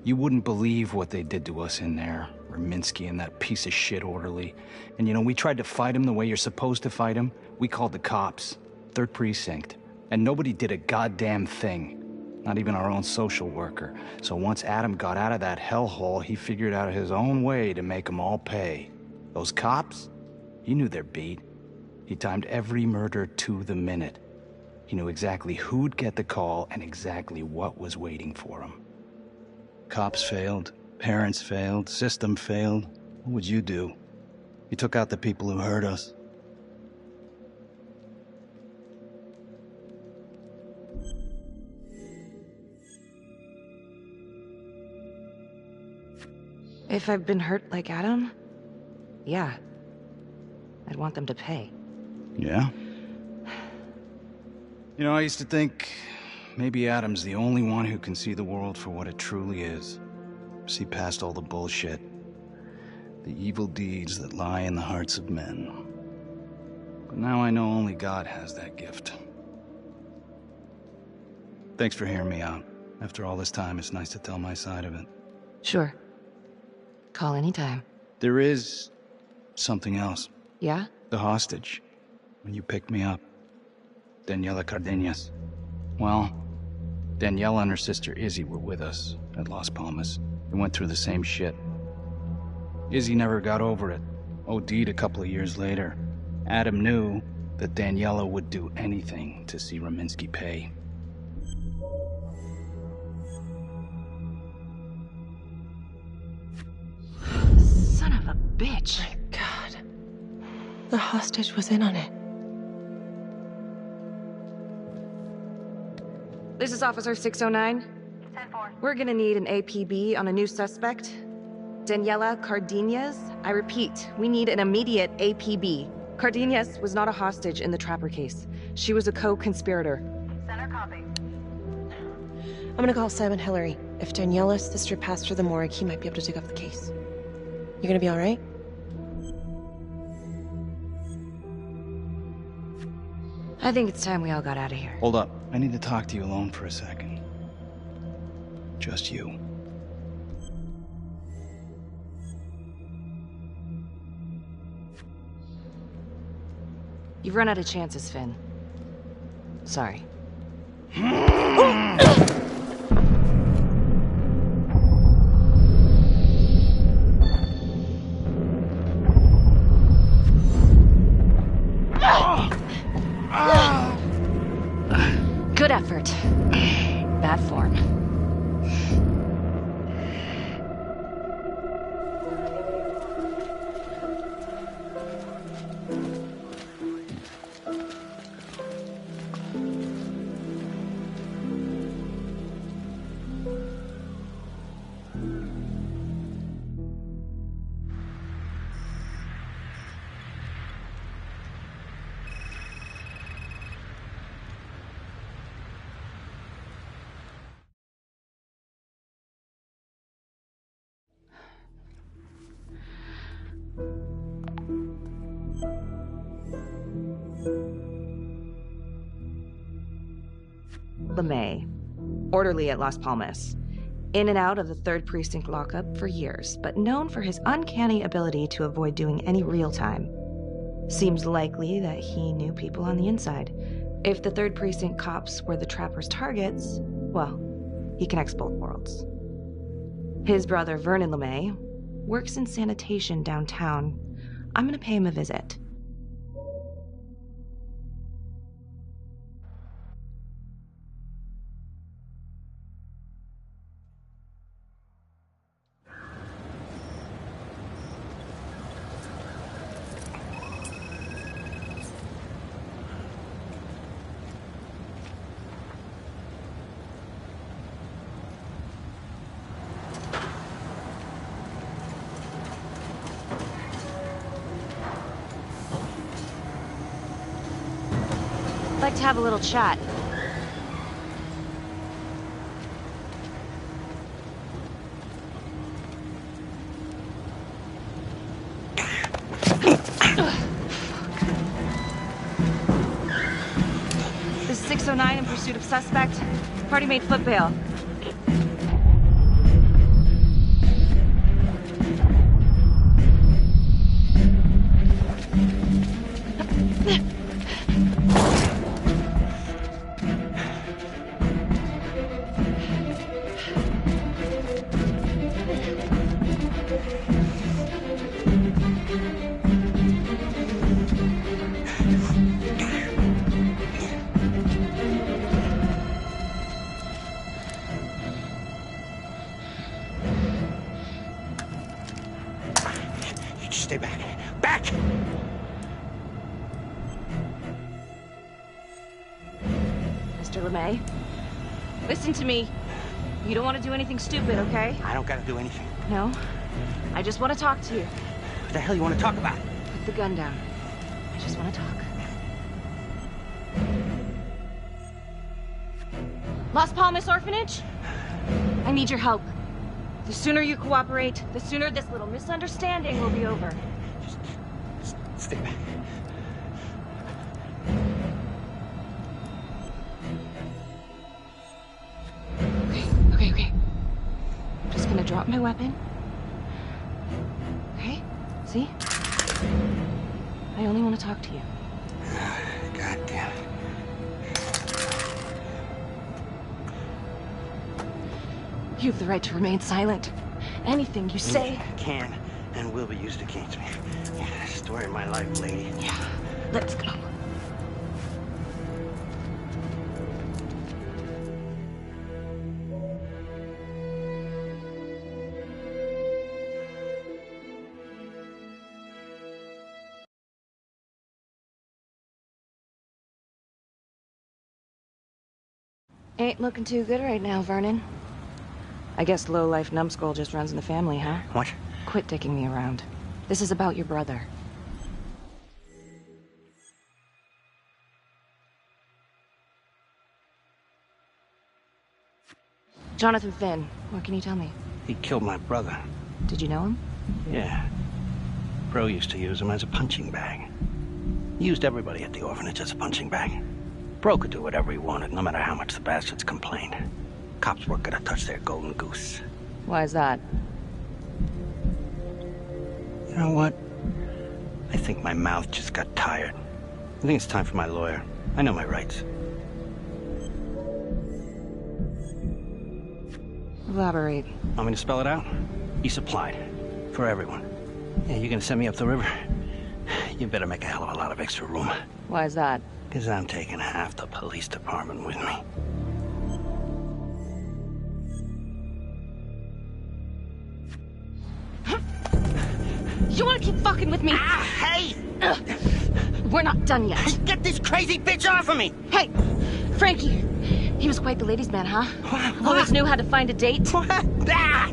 You wouldn't believe what they did to us in there. Raminsky and that piece of shit orderly. And you know, we tried to fight him the way you're supposed to fight him. We called the cops. 3rd Precinct. And nobody did a goddamn thing. Not even our own social worker. So once Adam got out of that hellhole, he figured out his own way to make them all pay. Those cops? He knew their beat. He timed every murder to the minute. He knew exactly who'd get the call and exactly what was waiting for him. Cops failed, parents failed, system failed. What would you do? You took out the people who hurt us. If I've been hurt like Adam, yeah. I'd want them to pay. Yeah? You know, I used to think maybe Adam's the only one who can see the world for what it truly is. See past all the bullshit. The evil deeds that lie in the hearts of men. But now I know only God has that gift. Thanks for hearing me out. After all this time, it's nice to tell my side of it. Sure. Call anytime. There is something else. Yeah? The hostage. When you picked me up. Daniela Cardenas. Well, Daniela and her sister Izzy were with us at Las Palmas. They went through the same shit. Izzy never got over it. OD'd a couple of years later. Adam knew that Daniela would do anything to see Raminsky pay. Son of a bitch. My God. The hostage was in on it. This is Officer 609. 10-4. We're gonna need an APB on a new suspect. Daniela Cardenas. I repeat, we need an immediate APB. Cardenas was not a hostage in the Trapper case. She was a co-conspirator. Center copy. I'm gonna call Simon Hillary. If Daniela's sister passed through the morgue, he might be able to dig up the case. You gonna be all right? I think it's time we all got out of here. Hold up. I need to talk to you alone for a second. Just you. You've run out of chances, Finn. Sorry. Good effort. Bad form. LeMay, orderly at Las Palmas. In and out of the 3rd Precinct lockup for years, but known for his uncanny ability to avoid doing any real time. Seems likely that he knew people on the inside. If the 3rd Precinct cops were the Trapper's targets, well, he connects both worlds. His brother, Vernon LeMay, works in sanitation downtown. I'm gonna pay him a visit. like to have a little chat. This is 609 in pursuit of suspect. Party made foot bail. Stay back. Back! Mr. LeMay, listen to me. You don't want to do anything stupid, okay? I don't gotta do anything. No? I just want to talk to you. What the hell you want to talk about? Put the gun down. I just want to talk. Las Palmas Orphanage? I need your help. The sooner you cooperate, the sooner this little misunderstanding will be over. Just stay back. Okay. I'm just gonna drop my weapon. Okay? See? I only want to talk to you. God damn it. You have the right to remain silent. Anything you say can and will be used against me. Yeah, story of my life, lady. Yeah, let's go. Ain't looking too good right now, Vernon. I guess low-life numbskull just runs in the family, huh? What? Quit dicking me around. This is about your brother. Jonathan Finn, what can you tell me? He killed my brother. Did you know him? Yeah. Bro used to use him as a punching bag. He used everybody at the orphanage as a punching bag. Bro could do whatever he wanted, no matter how much the bastards complained. Cops weren't gonna touch their golden goose. Why is that? You know what? I think my mouth just got tired. I think it's time for my lawyer. I know my rights. Elaborate. Want me to spell it out? He supplied. For everyone. Yeah, you're gonna send me up the river? You better make a hell of a lot of extra room. Why is that? Because I'm taking half the police department with me. You wanna keep fucking with me? Ah, hey! We're not done yet. Get this crazy bitch off of me! Hey, Frankie. He was quite the ladies' man, huh? What? Always knew how to find a date. What? Ah!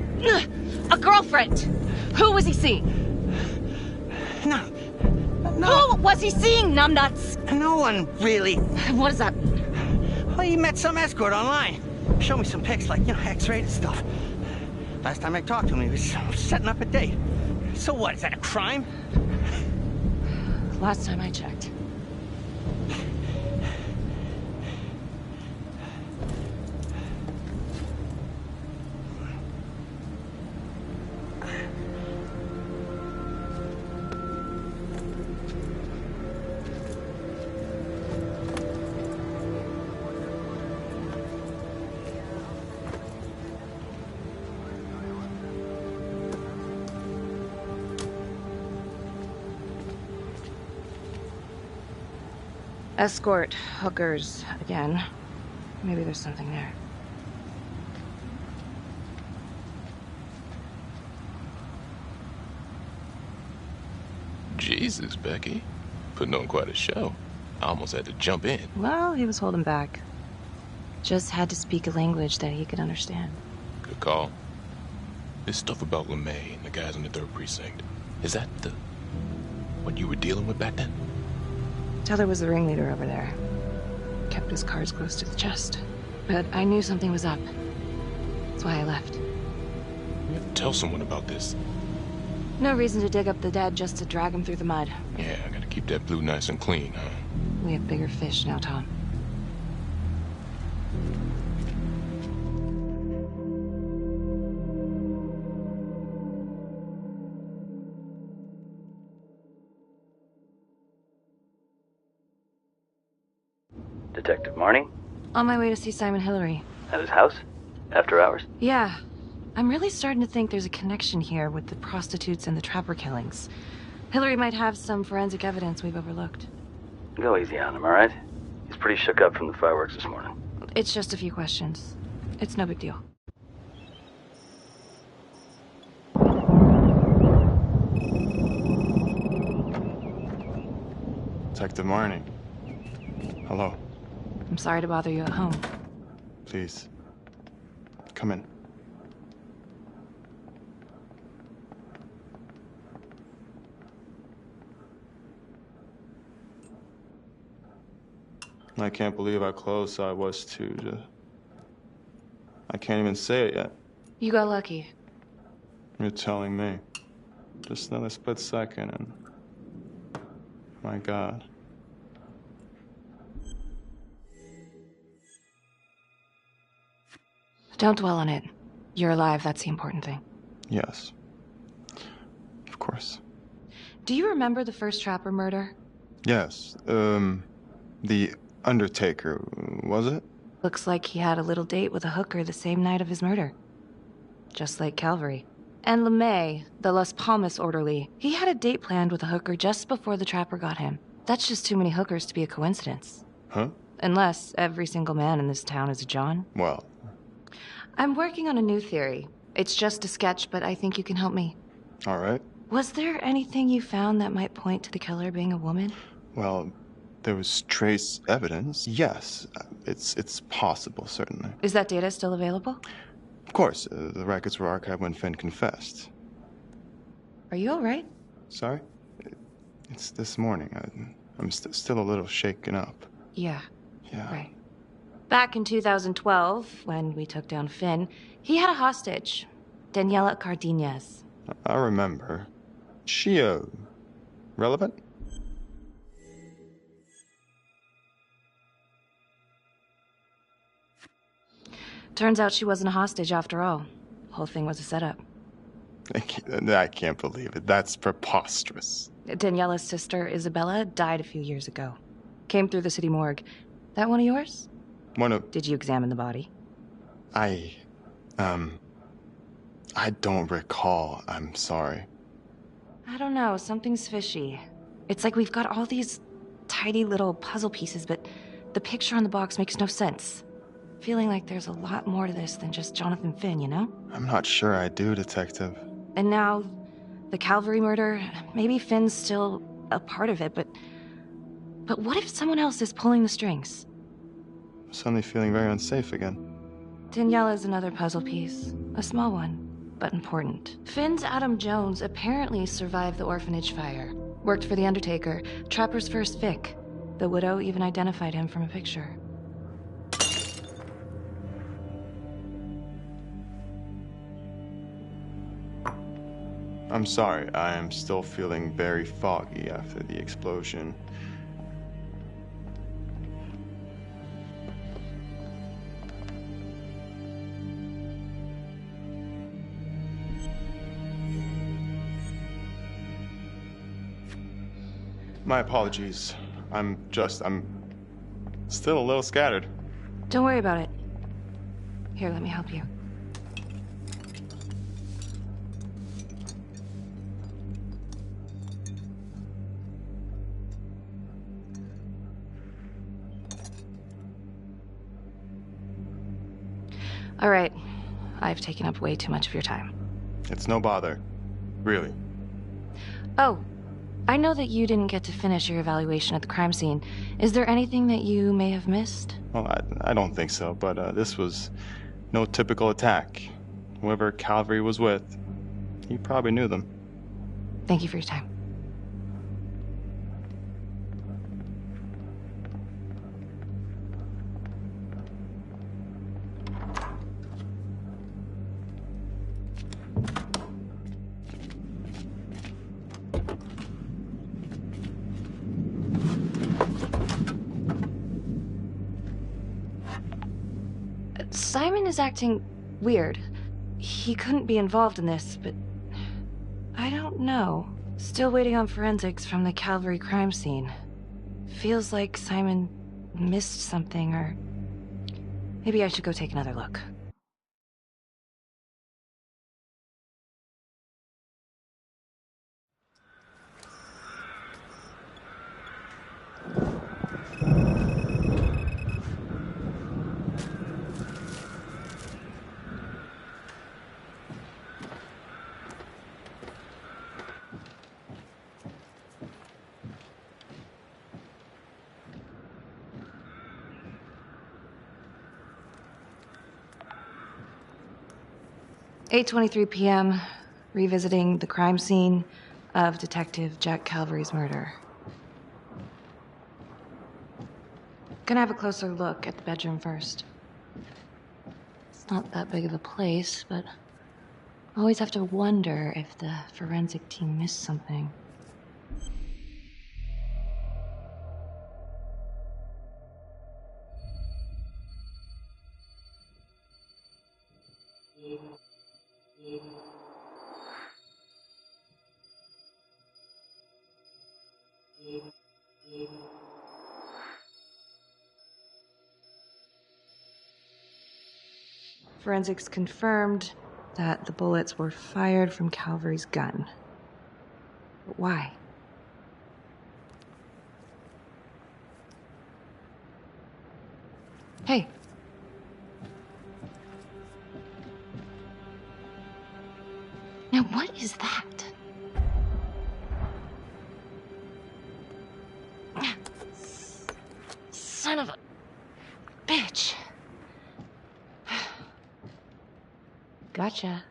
A girlfriend. Who was he seeing? No. Who was he seeing, numbnuts? No one, really. What does that mean? Well, he met some escort online. Showed me some pics, like, X-rated stuff. Last time I talked to him, he was setting up a date. So what, is that a crime? Last time I checked. Escort, hookers, again. Maybe there's something there. Jesus, Becky. Putting on quite a show. I almost had to jump in. Well, he was holding back. Just had to speak a language that he could understand. Good call. This stuff about LeMay and the guys in the 3rd Precinct, is that what you were dealing with back then? Teller was the ringleader over there. kept his cards close to the chest. But I knew something was up. That's why I left. You have to tell someone about this. No reason to dig up the dead just to drag him through the mud. Yeah, I gotta keep that blue nice and clean, huh? We have bigger fish now, Tom. Detective Marnie? On my way to see Simon Hillary. At his house? After hours? Yeah. I'm really starting to think there's a connection here with the prostitutes and the Trapper killings. Hillary might have some forensic evidence we've overlooked. Go easy on him, all right? He's pretty shook up from the fireworks this morning. It's just a few questions. It's no big deal. Detective Marnie. Hello. I'm sorry to bother you at home. Please. Come in. I can't believe how close I was to I can't even say it yet. You got lucky. You're telling me. Just another split second and... My God. Don't dwell on it. You're alive, that's the important thing. Yes. Of course. Do you remember the first Trapper murder? Yes. The Undertaker, was it? Looks like he had a little date with a hooker the same night of his murder. Just like Calvary. And LeMay, the Las Palmas orderly, he had a date planned with a hooker just before the Trapper got him. That's just too many hookers to be a coincidence. Huh? Unless every single man in this town is a John. Well... I'm working on a new theory. It's just a sketch, but I think you can help me. All right. Was there anything you found that might point to the killer being a woman? Well, there was trace evidence. Yes, it's possible, certainly. Is that data still available? Of course, the records were archived when Finn confessed. Are you all right? Sorry? It's this morning. I'm still a little shaken up. Yeah. Yeah. Right. Back in 2012, when we took down Finn, he had a hostage, Daniela Cardenas. I remember. She, relevant? Turns out she wasn't a hostage after all. Whole thing was a setup. I can't believe it. That's preposterous. Daniela's sister, Isabella, died a few years ago. Came through the city morgue. That one of yours? Did you examine the body? I don't recall. I'm sorry. I don't know. Something's fishy. It's like we've got all these tidy little puzzle pieces, but the picture on the box makes no sense. Feeling like there's a lot more to this than just Jonathan Finn, you know? I'm not sure I do, Detective. And now, the Calvary murder, maybe Finn's still a part of it, but what if someone else is pulling the strings? I'm suddenly feeling very unsafe again. Daniela's another puzzle piece. A small one, but important. Finn's Adam Jones apparently survived the orphanage fire. Worked for the Undertaker, Trapper's first Vic. The widow even identified him from a picture. I'm sorry, I am still feeling very foggy after the explosion. My apologies. I'm still a little scattered. Don't worry about it. Here, let me help you. All right. I've taken up way too much of your time. It's no bother. Really. Oh, I know that you didn't get to finish your evaluation at the crime scene. Is there anything that you may have missed? Well, I don't think so, but this was no typical attack. Whoever Calvary was with, he probably knew them. Thank you for your time. Simon is acting weird. He couldn't be involved in this, but I don't know. Still waiting on forensics from the Calvary crime scene. Feels like Simon missed something, or maybe I should go take another look. "8:23 p.m., revisiting the crime scene of Detective Jack Calvary's murder. Gonna have a closer look at the bedroom first. It's not that big of a place, but always have to wonder if the forensic team missed something. Forensics confirmed that the bullets were fired from Calvary's gun. But why? Hey. Now what is that? Son of a bitch. Gotcha.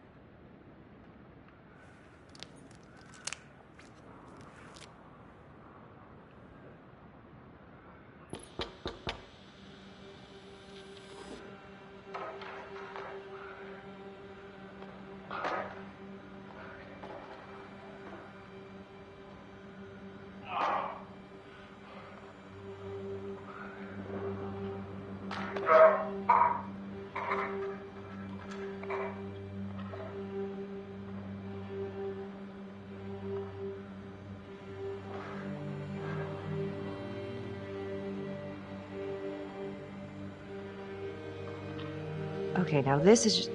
Okay, now this is just...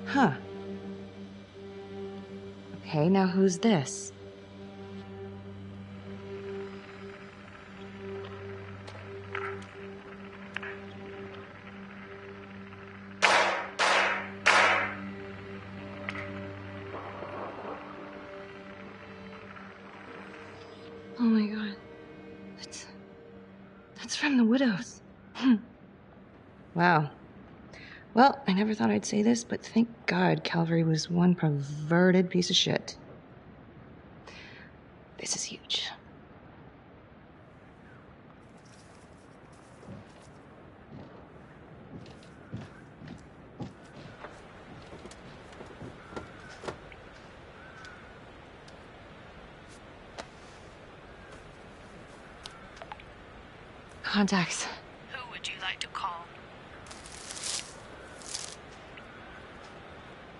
Huh. Okay, now who's this? Oh my god. That's from the Widows. Wow. Well, I never thought I'd say this, but thank God Calvary was one perverted piece of shit. This is huge. Contacts. Who would you like to call?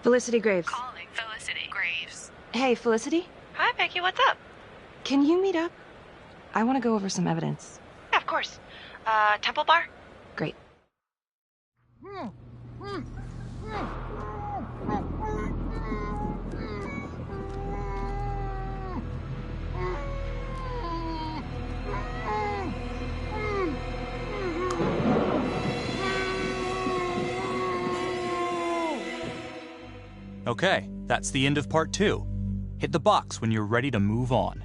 Felicity Graves. Calling Felicity Graves. Hey, Felicity? Hi, Becky. What's up? Can you meet up? I want to go over some evidence. Yeah, of course. Temple Bar? Great. Okay, that's the end of part 2. Hit the box when you're ready to move on.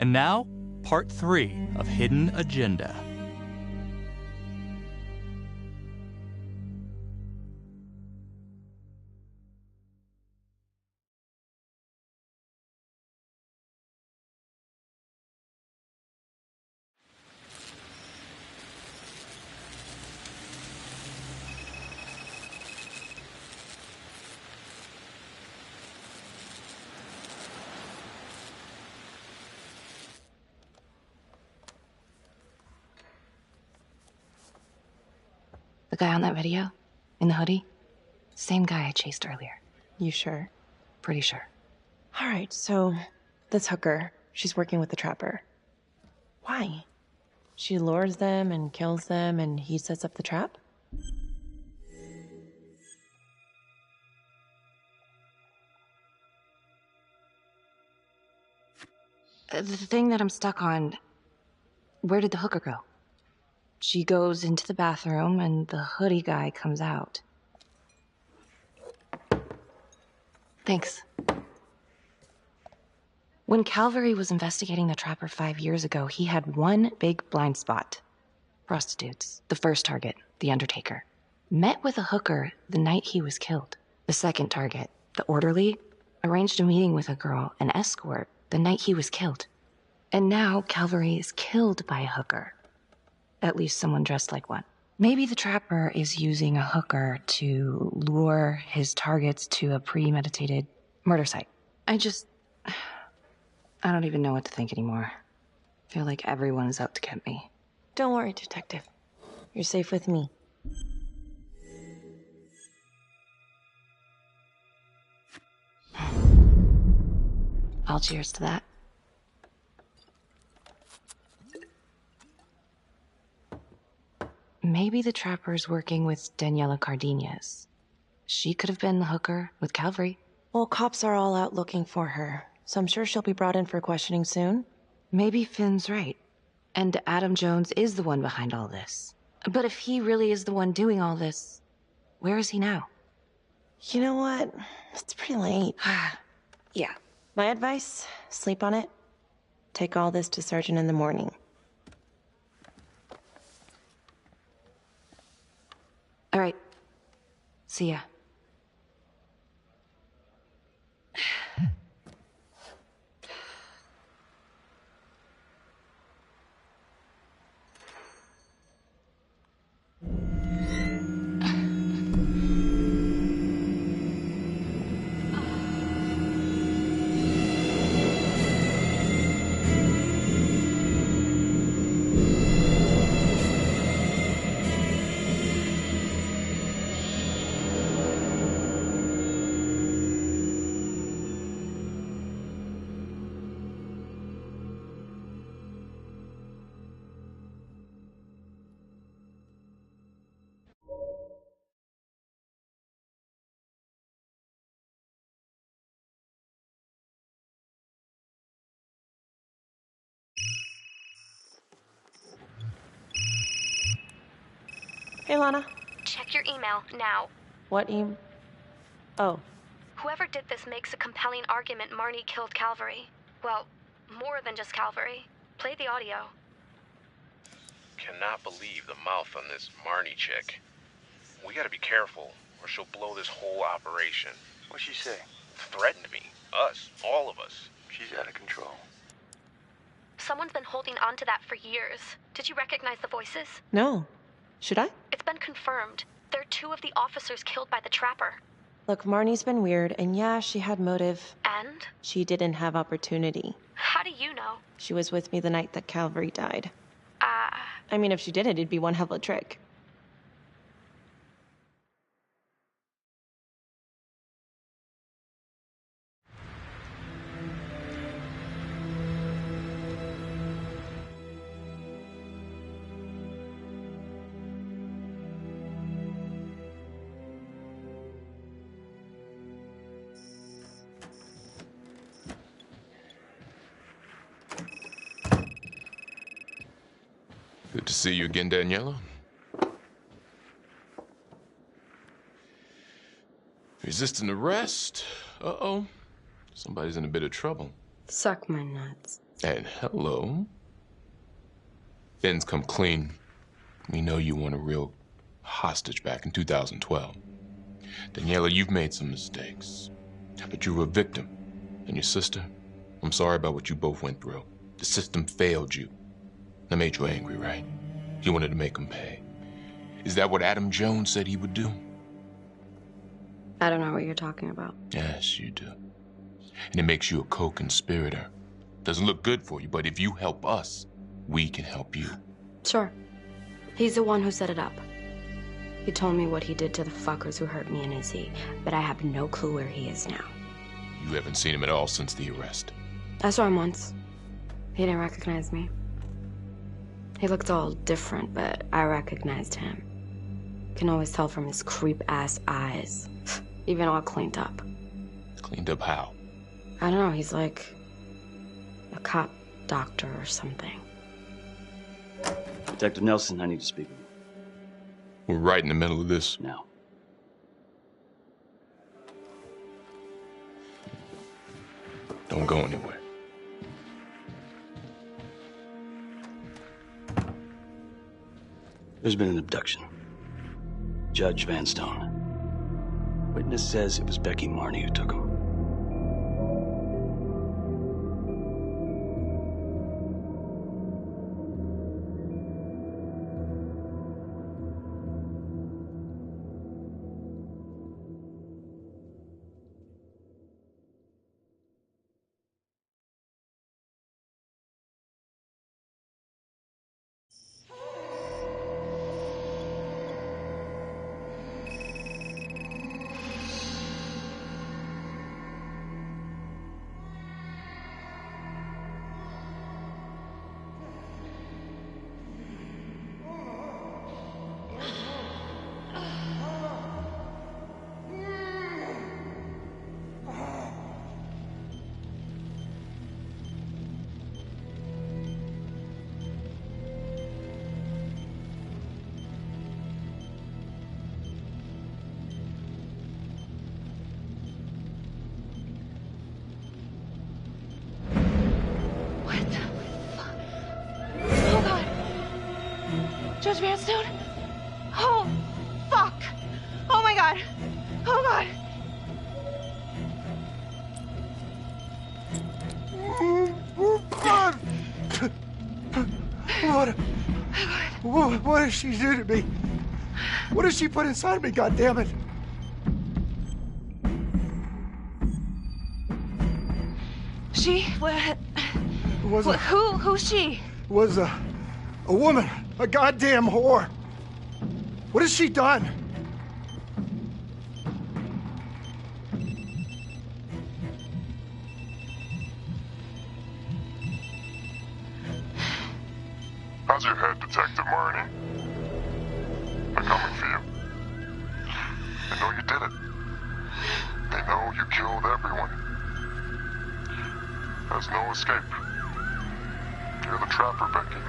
And now, part 3 of Hidden Agenda. The guy on that video? In the hoodie? Same guy I chased earlier. You sure? Pretty sure. All right, so this hooker, she's working with the trapper. Why? She lures them and kills them, and he sets up the trap? The thing that I'm stuck on, where did the hooker go? She goes into the bathroom and the hoodie guy comes out. Thanks. When Calvary was investigating the trapper 5 years ago, he had one big blind spot. Prostitutes. The first target, the Undertaker. Met with a hooker the night he was killed. The second target, the orderly, arranged a meeting with a girl, an escort, the night he was killed. And now Calvary is killed by a hooker. At least someone dressed like one. Maybe the trapper is using a hooker to lure his targets to a premeditated murder site. I don't even know what to think anymore. I feel like everyone is out to get me. Don't worry, Detective. You're safe with me. I'll cheers to that. Maybe the trapper's working with Daniela Cardenas. She could have been the hooker with Calvary. Well, cops are all out looking for her, so I'm sure she'll be brought in for questioning soon. Maybe Finn's right. And Adam Jones is the one behind all this. But if he really is the one doing all this, where is he now? You know what? It's pretty late. Yeah. My advice, sleep on it. Take all this to Sergeant in the morning. All right. See ya. Hey, Lana. Check your email now. What Oh. Whoever did this makes a compelling argument Marnie killed Calvary. Well, more than just Calvary. Play the audio. Cannot believe the mouth on this Marnie chick. We gotta be careful, or she'll blow this whole operation. What'd she say? Threatened me. Us. All of us. She's out of control. Someone's been holding on to that for years. Did you recognize the voices? No. Should I? It's been confirmed. They're two of the officers killed by the trapper. Look, Marnie's been weird, and yeah, she had motive. And? She didn't have opportunity. How do you know? She was with me the night that Calvary died. I mean, if she did it, it'd be one hell of a trick. Good to see you again, Daniela. Resisting arrest? Uh-oh. Somebody's in a bit of trouble. Suck my nuts. And hello. Finn's come clean. We know you want a real hostage back in 2012. Daniela, you've made some mistakes. But you were a victim. And your sister, I'm sorry about what you both went through. The system failed you. That made you angry, right? You wanted to make him pay. Is that what Adam Jones said he would do? I don't know what you're talking about. Yes, you do. And it makes you a co-conspirator. Doesn't look good for you, but if you help us, we can help you. Sure. He's the one who set it up. He told me what he did to the fuckers who hurt me and Izzy, but I have no clue where he is now. You haven't seen him at all since the arrest. I saw him once. He didn't recognize me. He looked all different, but I recognized him. Can always tell from his creep-ass eyes. Even all cleaned up. Cleaned up how? I don't know, he's like a cop doctor or something. Detective Nelson, I need to speak with you. We're right in the middle of this. Now. Don't go anywhere. There's been an abduction. Judge Vanstone. Witness says it was Becky Marnie who took him. Judge Vanstone? Oh, fuck! Oh my god! Oh god! What did she do to me? What did she put inside me, goddammit? She? What? Who's she? Was a woman. A goddamn whore. What has she done? How's your head, Detective Marnie? They're coming for you. They know you did it. They know you killed everyone. There's no escape. You're the trapper, Becky.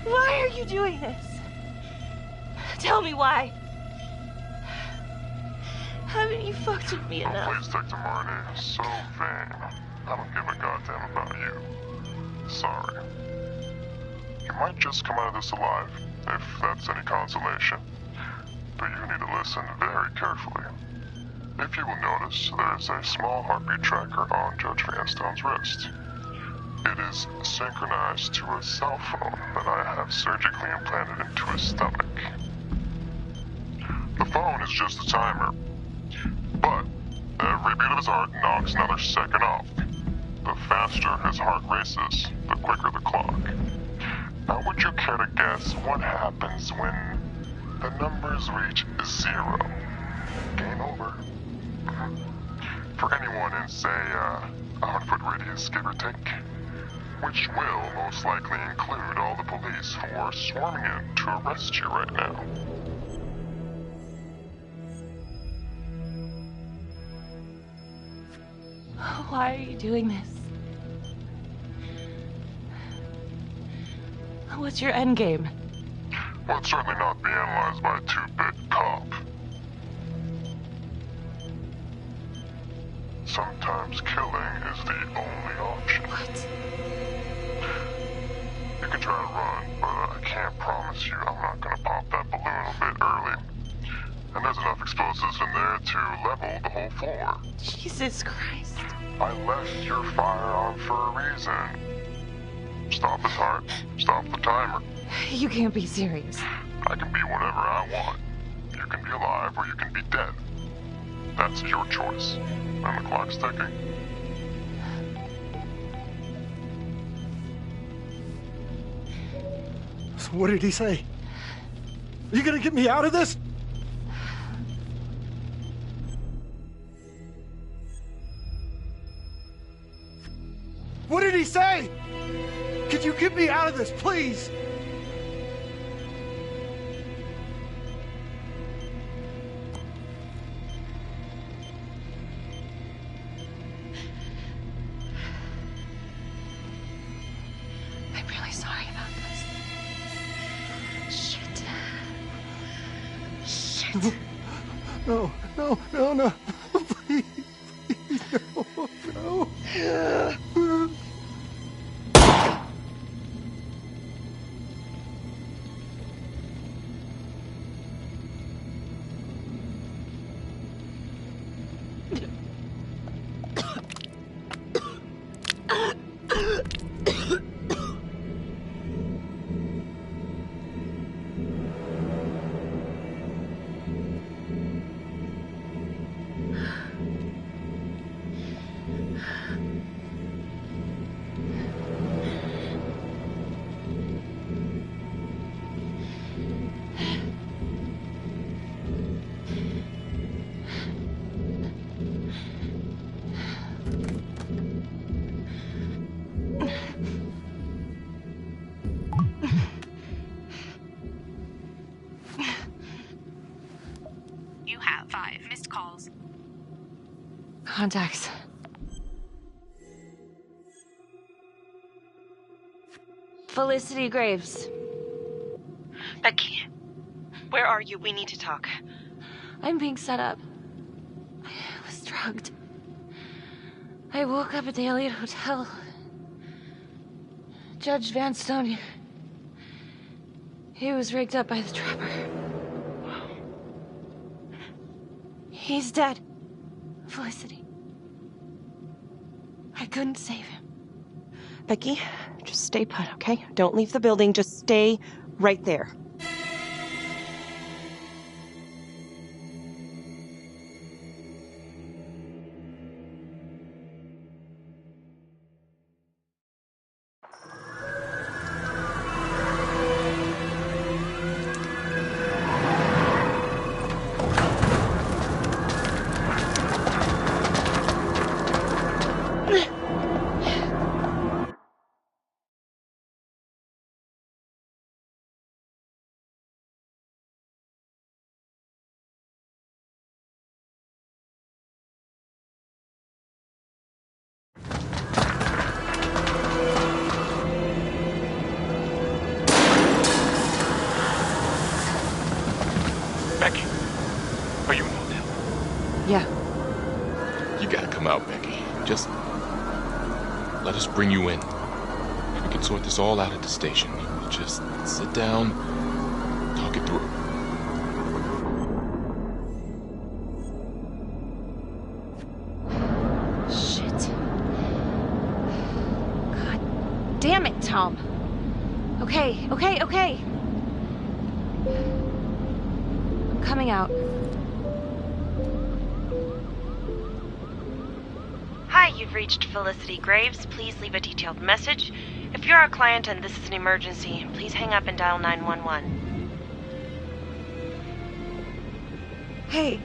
Why are you doing this? Tell me why. Haven't you fucked with me enough? Please, Detective Marnie. So vain. I don't give a goddamn about you. Sorry. You might just come out of this alive, if that's any consolation. But you need to listen very carefully. If you will notice, there is a small heartbeat tracker on Judge Vanstone's wrist. It is synchronized to a cell phone that I have surgically implanted into his stomach. The phone is just a timer, but every beat of his heart knocks another second off. The faster his heart races, the quicker the clock. Now, would you care to guess what happens when the numbers reach 0? Game over. For anyone in, say, 100-foot radius, give or take. Which will most likely include all the police who are swarming in to arrest you right now. Why are you doing this? What's your endgame? Well, it's certainly not be analyzed by a 2-bit cop. sometimes killing is the only option. What? You can try to run, but I can't promise you I'm not gonna pop that balloon a bit early. And there's enough explosives in there to level the whole floor. Jesus Christ. I left your fire on for a reason. Stop his heart. Stop the timer. You can't be serious. I can be whatever I want. You can be alive or you can be dead. That's your choice. And the clock's ticking. So what did he say? Are you gonna get me out of this? What did he say? Could you get me out of this, please? I'm really sorry about this. Shit. Shit. No, no, no, no. Please, please, no, no. You have 5 missed calls. Contacts. Felicity Graves. Becky, where are you? We need to talk. I'm being set up. I was drugged. I woke up at the Elliott Hotel. Judge Vanstone, he was rigged up by the trapper. He's dead. Felicity. I couldn't save him. Becky, just stay put, okay? Don't leave the building. Just stay right there. Becky, are you in the hotel? Yeah. You gotta come out, Becky. Just let us bring you in. We can sort this all out at the station. We'll just sit down, talk it through. Shit. God damn it, Tom. Okay, okay, okay. I'm coming out. Hi, you've reached Felicity Graves. Please leave a detailed message. If you're our client and this is an emergency, please hang up and dial 911. Hey.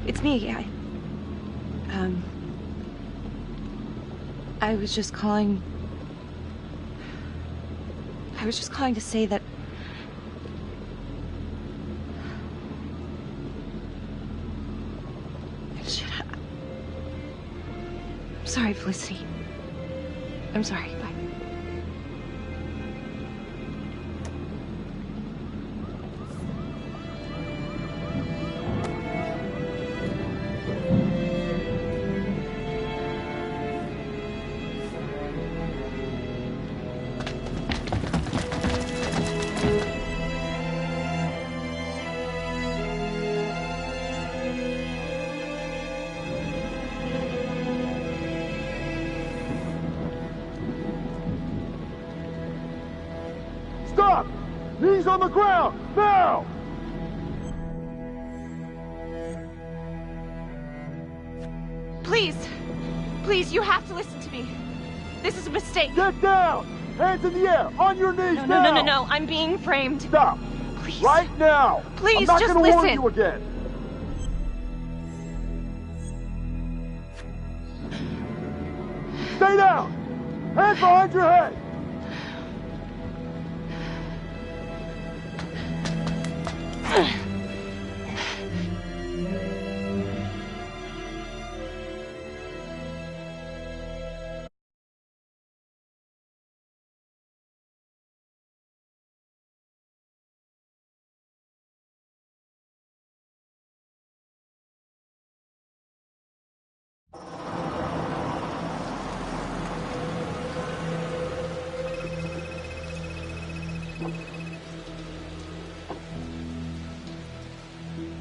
It's me. I was just calling to say that shit. I'm sorry, Felicity. I'm sorry. Bye. Hands on the ground! Now! Please. Please, you have to listen to me. This is a mistake. Get down! Hands in the air! On your knees No, now! no. I'm being framed. Stop! Please. Right now! Please, I'm not just gonna listen. warn you again! Stay down! Hands behind your head!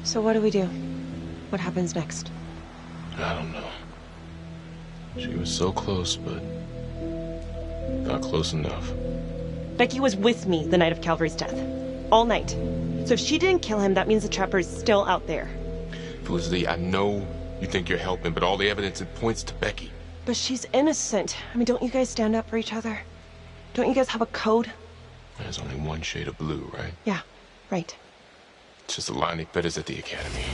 So what do we do? What happens next? I don't know. She was so close, but not close enough. Becky was with me the night of Calvary's death. All night. So if she didn't kill him, that means the trapper is still out there. Felicity, I know you think you're helping, but all the evidence, it points to Becky. But she's innocent. I mean, don't you guys stand up for each other? Don't you guys have a code? There's only one shade of blue, right? Yeah, right. It's just the line they fed us at the academy.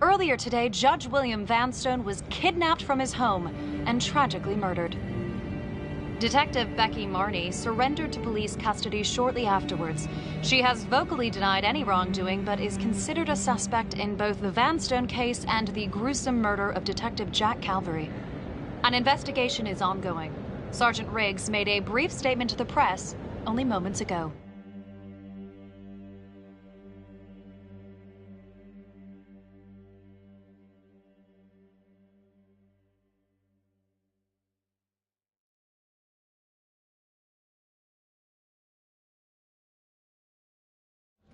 Earlier today, Judge William Vanstone was kidnapped from his home and tragically murdered. Detective Becky Marney surrendered to police custody shortly afterwards. She has vocally denied any wrongdoing, but is considered a suspect in both the Vanstone case and the gruesome murder of Detective Jack Calvary. An investigation is ongoing. Sergeant Riggs made a brief statement to the press only moments ago.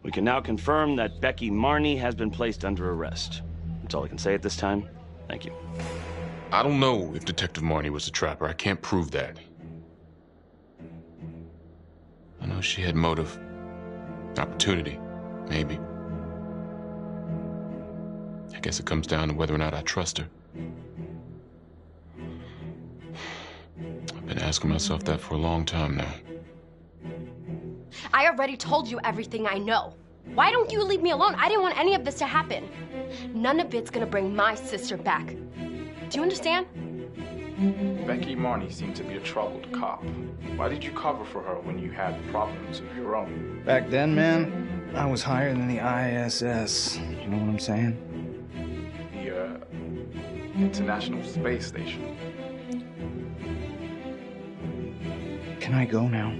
We can now confirm that Becky Marney has been placed under arrest. That's all I can say at this time. Thank you. I don't know if Detective Marney was a trapper. I can't prove that. I know she had motive. Opportunity. Maybe. I guess it comes down to whether or not I trust her. I've been asking myself that for a long time now. I already told you everything I know. Why don't you leave me alone? I didn't want any of this to happen. None of it's gonna bring my sister back. Do you understand? Becky Marney seemed to be a troubled cop. Why did you cover for her when you had problems of your own? Back then, man, I was higher than the ISS. You know what I'm saying? The, International Space Station. Can I go now?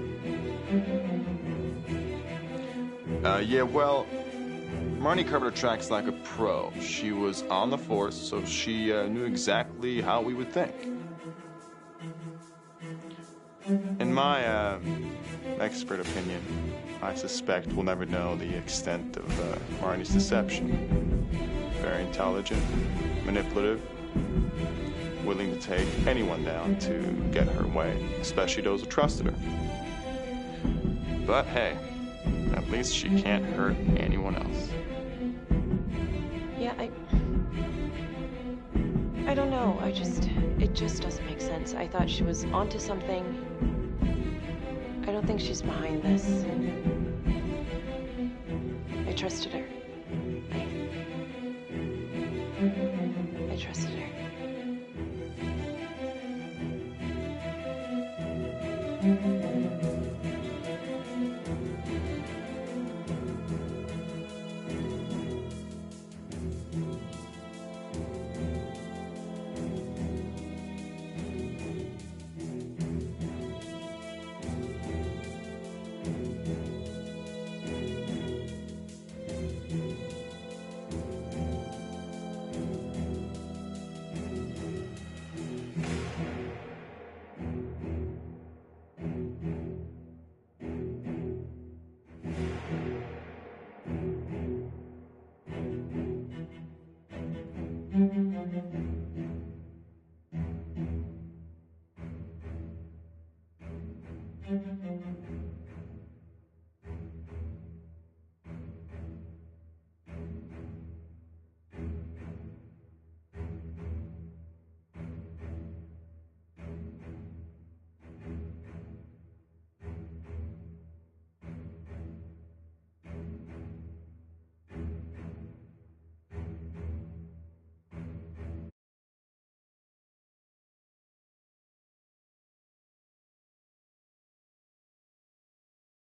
Yeah, well, Marney covered her tracks like a pro. She was on the force, so she knew exactly how we would think. In my expert opinion, I suspect we'll never know the extent of Marney's deception. Very intelligent, manipulative, willing to take anyone down to get her way, especially those who trusted her. But hey, at least she can't hurt anyone else. Yeah, I don't know. It just doesn't make sense. I thought she was onto something. I don't think she's behind this. I trusted her. I trusted her.